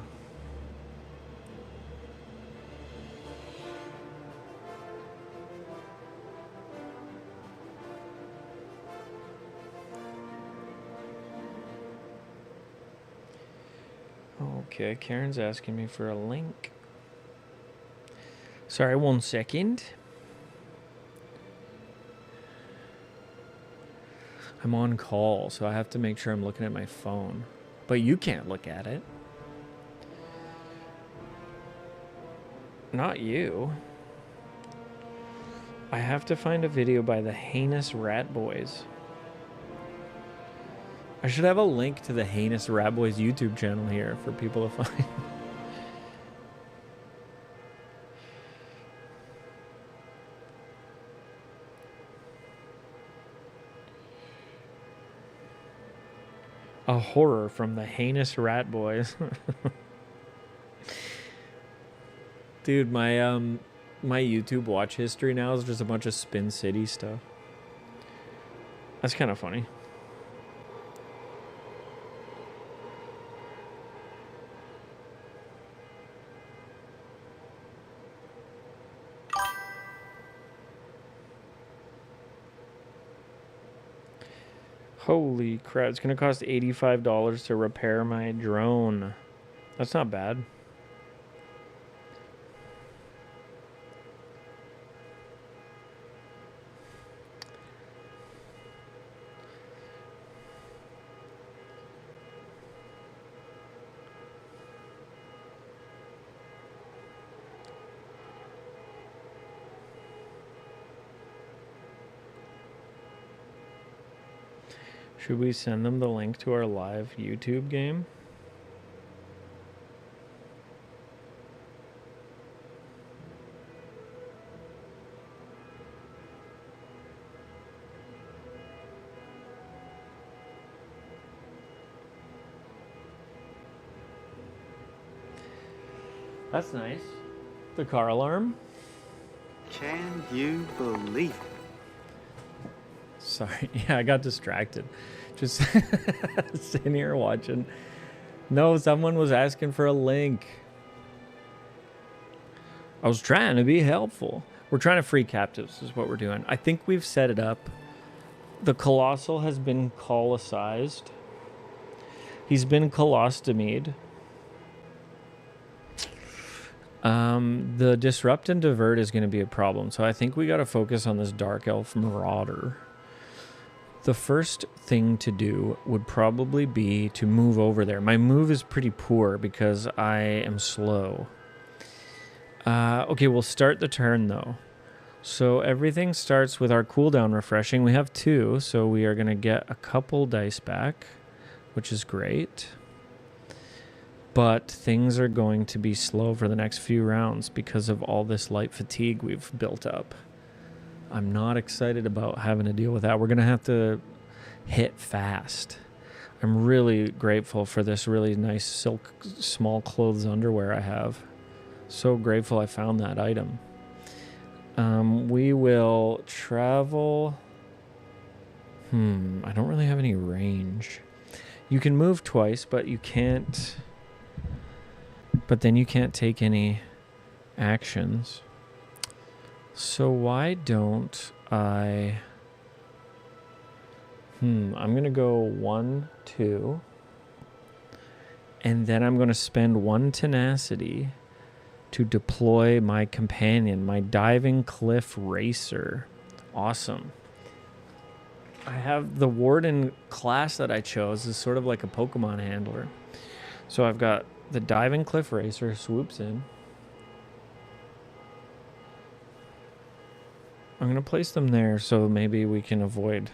Okay, Karen's asking me for a link. Sorry, 1 second. I'm on call, so I have to make sure I'm looking at my phone. But you can't look at it. Not you. I have to find a video by the Heinous Rat Boys. I should have a link to the Heinous Rat Boys YouTube channel here for people to find. A horror from the Heinous Rat Boys. Dude, my my YouTube watch history now is just a bunch of Spin City stuff. That's kind of funny. Holy crap, it's going to cost $85 to repair my drone. That's not bad. Should we send them the link to our live YouTube game? That's nice. The car alarm. Can you believe it? Sorry, yeah, I got distracted. Just sitting here watching. No, someone was asking for a link. I was trying to be helpful. We're trying to free captives is what we're doing. I think we've set it up. The Colossal has been colosized. He's been colostomied. The Disrupt and Divert is going to be a problem. So I think we got to focus on this Dark Elf Marauder. The first thing to do would probably be to move over there. My move is pretty poor because I am slow. Okay, we'll start the turn though. So everything starts with our cooldown refreshing. We have 2, so we are going to get a couple dice back, which is great. But things are going to be slow for the next few rounds because of all this light fatigue we've built up. I'm not excited about having to deal with that. We're going to have to hit fast. I'm really grateful for this really nice silk small clothes underwear I have. So grateful I found that item. We will travel. I don't really have any range. You can move twice, but you can't. But then you can't take any actions. So why don't I... I'm going to go 1, 2. And then I'm going to spend 1 tenacity to deploy my companion, my diving cliff racer. Awesome. I have the Warden class that I chose is sort of like a Pokemon handler. So I've got the diving cliff racer swoops in. I'm going to place them there so maybe we can avoid.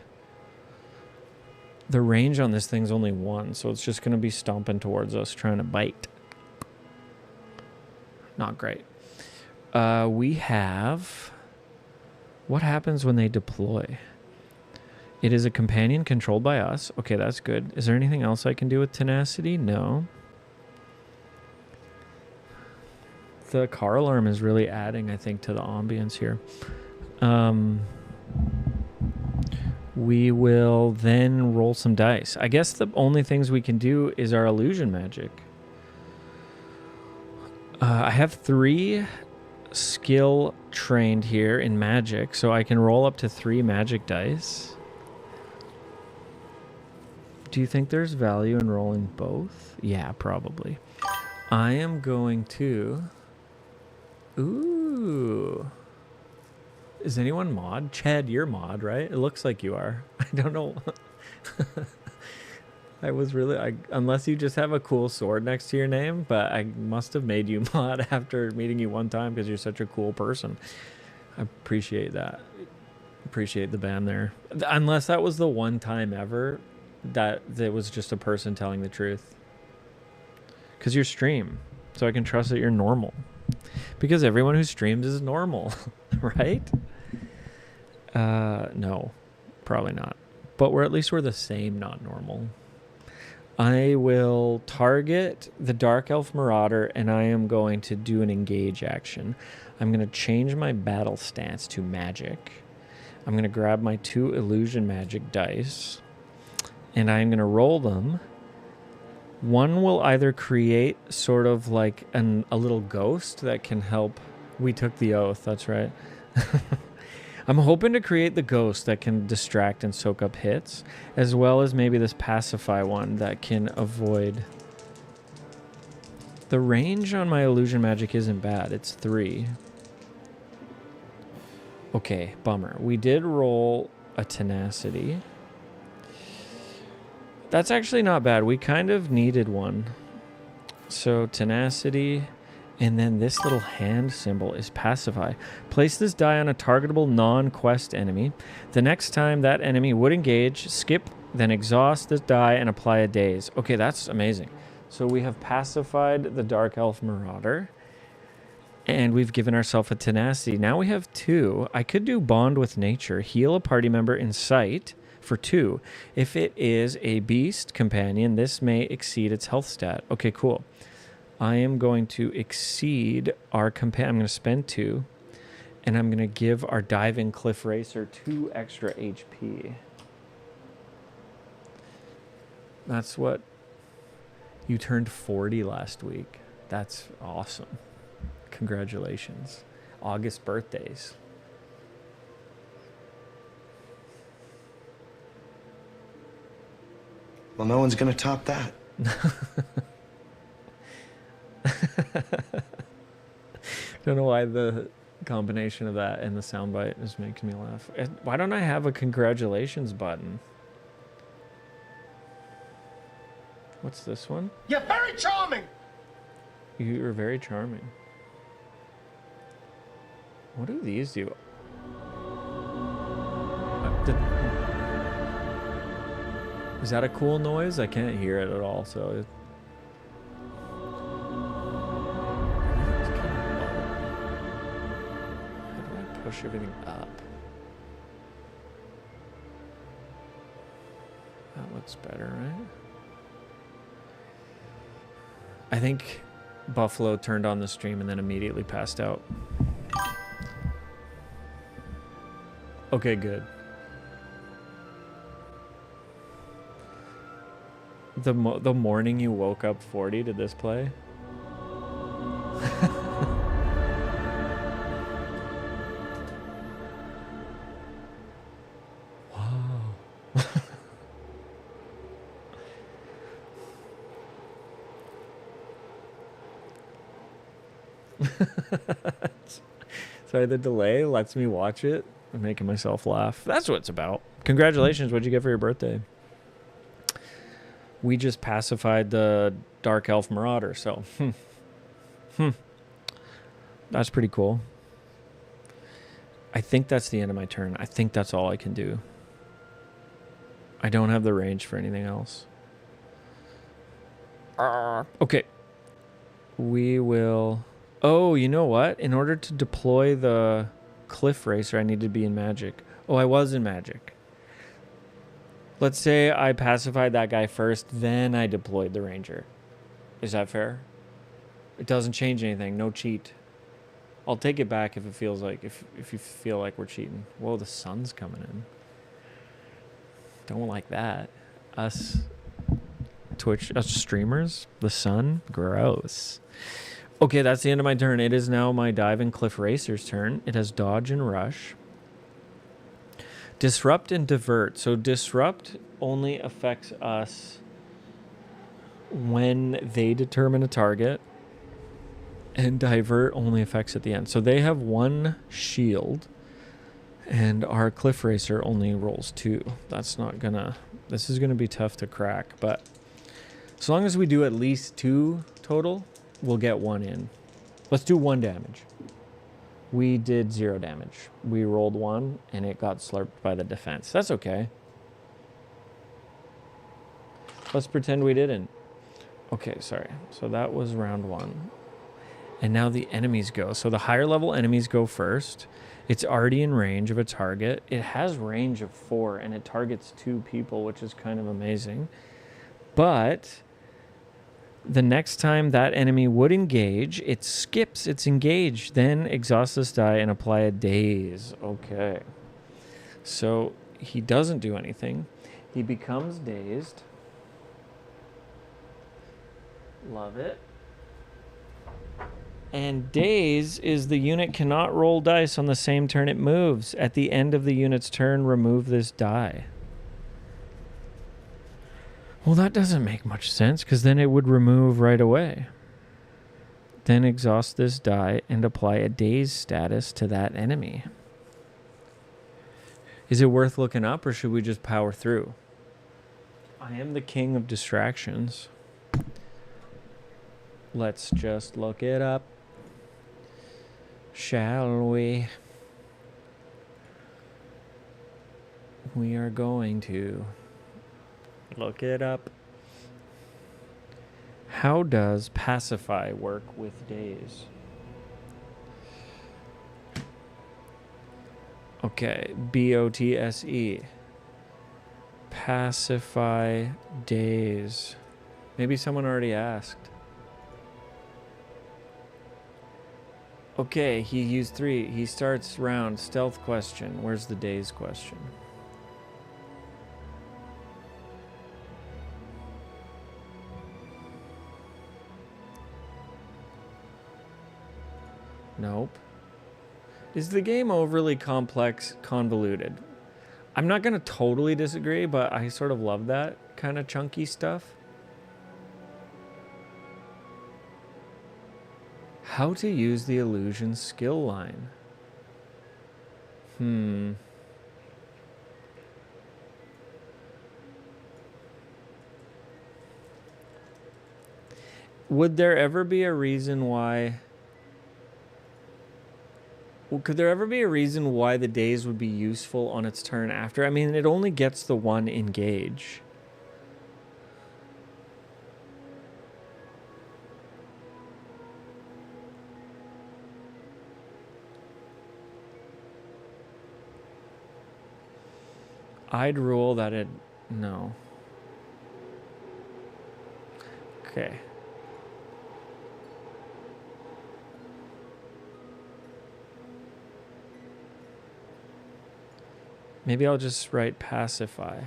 The range on this thing's only 1, so it's just going to be stomping towards us, trying to bite. Not great. We have... What happens when they deploy? It is a companion controlled by us. Okay, that's good. Is there anything else I can do with tenacity? No. The car alarm is really adding, I think, to the ambience here. We will then roll some dice. I guess the only things we can do is our illusion magic. I have 3 skill trained here in magic, so I can roll up to 3 magic dice. Do you think there's value in rolling both? Yeah, probably. I am going to... Ooh. Is anyone mod? Chad, you're mod, right? It looks like you are. I don't know. Unless you just have a cool sword next to your name, but I must have made you mod after meeting you one time because you're such a cool person. I appreciate that. Appreciate the ban there. Unless that was the one time ever that it was just a person telling the truth. Because you stream, so I can trust that you're normal. Because everyone who streams is normal, right? No, probably not. But at least we're the same, not normal. I will target the Dark Elf Marauder, and I am going to do an engage action. I'm going to change my battle stance to magic. I'm going to grab my 2 illusion magic dice, and I'm going to roll them. One will either create sort of like a little ghost that can help. We took the oath, that's right. I'm hoping to create the ghost that can distract and soak up hits, as well as maybe this pacify one that can avoid. The range on my illusion magic isn't bad. It's 3. Okay, bummer. We did roll a tenacity. That's actually not bad. We kind of needed one. So tenacity, and then this little hand symbol is pacify. Place this die on a targetable non-quest enemy. The next time that enemy would engage, skip, then exhaust this die and apply a daze. Okay, that's amazing. So we have pacified the Dark Elf Marauder, and we've given ourselves a tenacity. Now we have 2. I could do bond with nature, heal a party member in sight for 2. If it is a beast companion, this may exceed its health stat. Okay, cool. I am going to exceed our companion. I'm going to spend 2, and I'm going to give our diving cliff racer 2 extra HP. That's what... You turned 40 last week. That's awesome. Congratulations. August birthdays. Well, no one's gonna top that. Don't know why the combination of that and the soundbite is making me laugh. Why don't I have a congratulations button? What's this one? You're very charming! You are very charming. What do these do? Is that a cool noise? I can't hear it at all, so... push everything up. That looks better, right? I think Buffalo turned on the stream and then immediately passed out. Okay, good. The morning you woke up 40, did this play? Wow. Sorry, the delay lets me watch it. I'm making myself laugh. That's what it's about. Congratulations. What'd you get for your birthday? We just pacified the Dark Elf Marauder, so. That's pretty cool. I think that's the end of my turn. I think that's all I can do. I don't have the range for anything else. Okay. We will... Oh, you know what? In order to deploy the Cliff Racer, I need to be in Magic. Oh, I was in Magic. Let's say I pacified that guy first, then I deployed the Ranger. Is that fair? It doesn't change anything. No cheat. I'll take it back if it feels like... If you feel like we're cheating. Whoa, the sun's coming in. Don't like that. Us streamers? The sun? Gross. Okay, that's the end of my turn. It is now my Dive and Cliff Racer's turn. It has Dodge and Rush. Disrupt and Divert. So Disrupt only affects us when they determine a target. And Divert only affects at the end. So they have 1 shield. And our Cliff Racer only rolls 2. That's not gonna... This is gonna be tough to crack. But as long as we do at least 2 total... We'll get 1 in. Let's do 1 damage. We did 0 damage. We rolled 1, and it got slurped by the defense. That's okay. Let's pretend we didn't. Okay, sorry. So that was round 1. And now the enemies go. So the higher level enemies go first. It's already in range of a target. It has range of 4, and it targets 2 people, which is kind of amazing. But... the next time that enemy would engage, it skips its engage, then exhaust this die and apply a daze. Okay. So he doesn't do anything. He becomes dazed. Love it. And daze is the unit cannot roll dice on the same turn it moves. At the end of the unit's turn, remove this die. Well, that doesn't make much sense, because then it would remove right away. Then exhaust this die and apply a daze status to that enemy. Is it worth looking up, or should we just power through? I am the king of distractions. Let's just look it up. Shall we? We are going to... look it up. How does pacify work with daze? Okay, BOTSE. Pacify daze. Maybe someone already asked. Okay, he used 3. He starts round. Stealth question. Where's the daze question? Nope. Is the game overly complex, convoluted? I'm not going to totally disagree, but I sort of love that kind of chunky stuff. How to use the illusion skill line. Would there ever be a reason why... Well, could there ever be a reason why the daze would be useful on its turn after? I mean, it only gets the 1 engage. I'd rule that it... No. Okay. Maybe I'll just write pacify.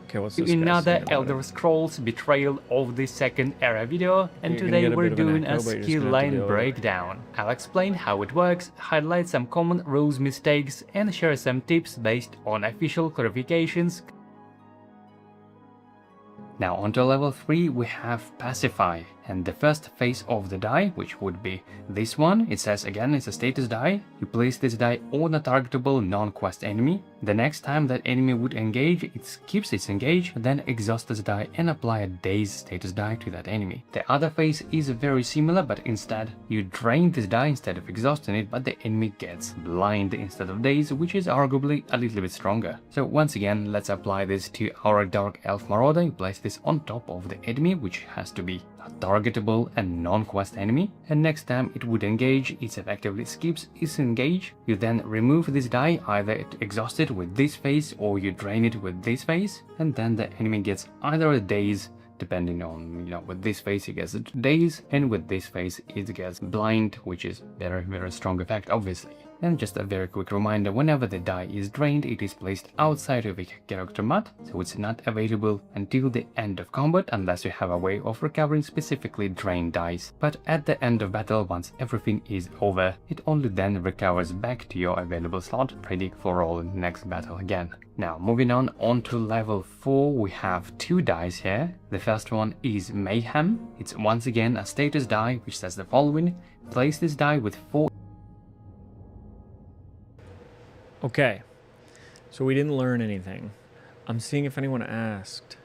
Okay, what's this guy Another saying about Elder it? Scrolls Betrayal of the Second Era video, and You're gonna today get a we're bit of an doing a echo, but you're just skill gonna have to line deal with it. breakdown. I'll explain how it works, highlight some common rules mistakes, and share some tips based on official clarifications. Now onto level 3 we have Pacify, and the first phase of the die, which would be this one, it says again it's a status die. You place this die on a targetable non-quest enemy. The next time that enemy would engage, it keeps its engage, then exhaust this die and apply a daze status die to that enemy. The other phase is very similar, but instead you drain this die instead of exhausting it, but the enemy gets blind instead of daze, which is arguably a little bit stronger. So once again, let's apply this to our Dark Elf Marauder. You place this on top of the enemy, which has to be a targetable and non-quest enemy, and next time it would engage, it effectively skips its engage. You then remove this die, either it exhausted with this phase or you drain it with this phase, and then the enemy gets either a daze, depending on, with this phase it gets a daze, and with this phase it gets blind, which is very strong effect, obviously. And just a very quick reminder, whenever the die is drained, it is placed outside of the character mat, so it's not available until the end of combat unless you have a way of recovering specifically drained dice. But at the end of battle, once everything is over, it only then recovers back to your available slot, ready for all in the next battle again. Now moving on to level 4, we have 2 dice here. The first one is Mayhem. It's once again a status die which says the following: place this die with 4. Okay, so we didn't learn anything. I'm seeing if anyone asked.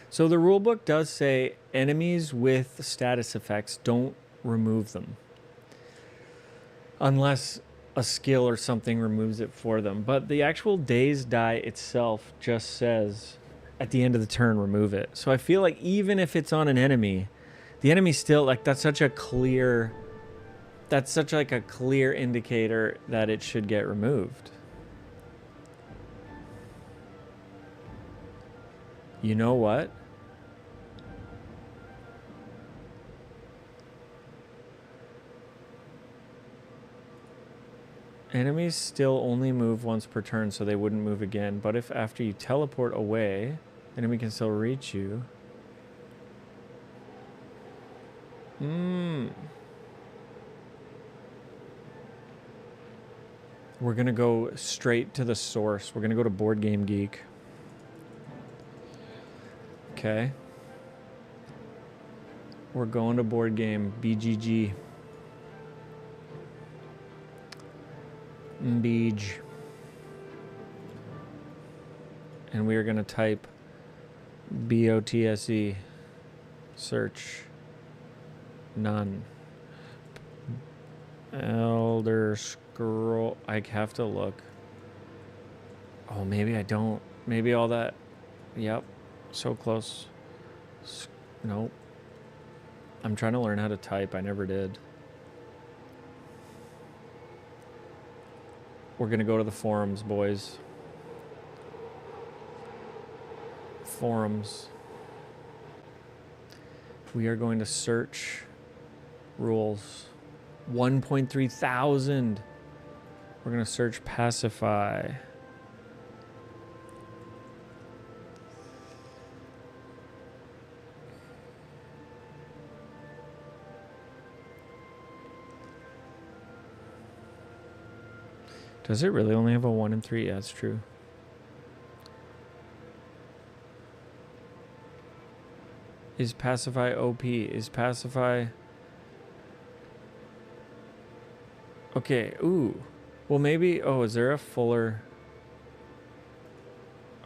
So the rulebook does say enemies with status effects, don't remove them. Unless a skill or something removes it for them. But the actual daze die itself just says at the end of the turn, remove it. So I feel like even if it's on an enemy, the enemy still, like, that's such a clear indicator that it should get removed. You know what? Enemies still only move once per turn, so they wouldn't move again. But if after you teleport away, enemy can still reach you. We're gonna go straight to the source. We're gonna go to Board Game Geek. Okay. We're going to Board Game BGG. Beej. And we are going to type BOTSE. Search. None. Elder Scroll. I have to look. Oh, maybe I don't. Maybe all that. Yep. So close. Nope. I'm trying to learn how to type. I never did. We're going to go to the forums, boys. Forums. We are going to search rules. 1.3 thousand. We're going to search pacify. Does it really only have a 1 and 3? Yeah, that's true. Is pacify OP? Is pacify... Okay, ooh. Well, maybe... Oh, is there a fuller...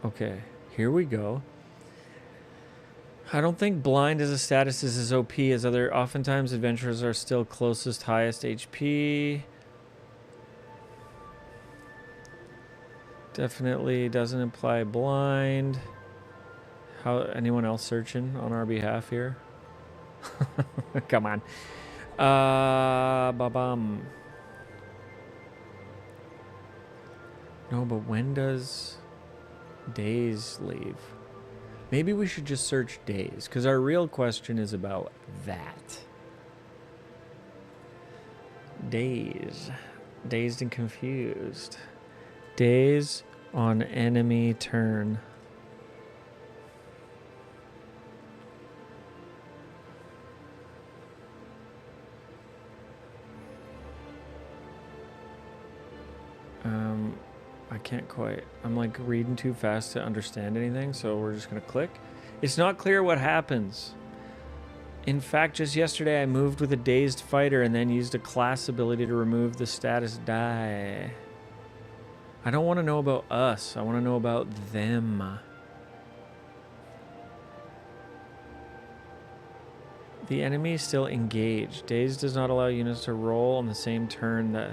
Okay, here we go. I don't think blind as a status is as OP as other... Oftentimes, adventurers are still closest, highest HP... Definitely doesn't imply blind. How anyone else searching on our behalf here? Come on. Ba-bum. No, but when does Days leave? Maybe we should just search Days, because our real question is about that. Days. Dazed and confused. Days on enemy turn. I can't quite. I'm like reading too fast to understand anything, so we're just gonna click. It's not clear what happens. In fact, just yesterday I moved with a dazed fighter and then used a class ability to remove the status die. I don't want to know about us. I want to know about them. The enemy is still engaged. Dazed does not allow units to roll on the same turn that...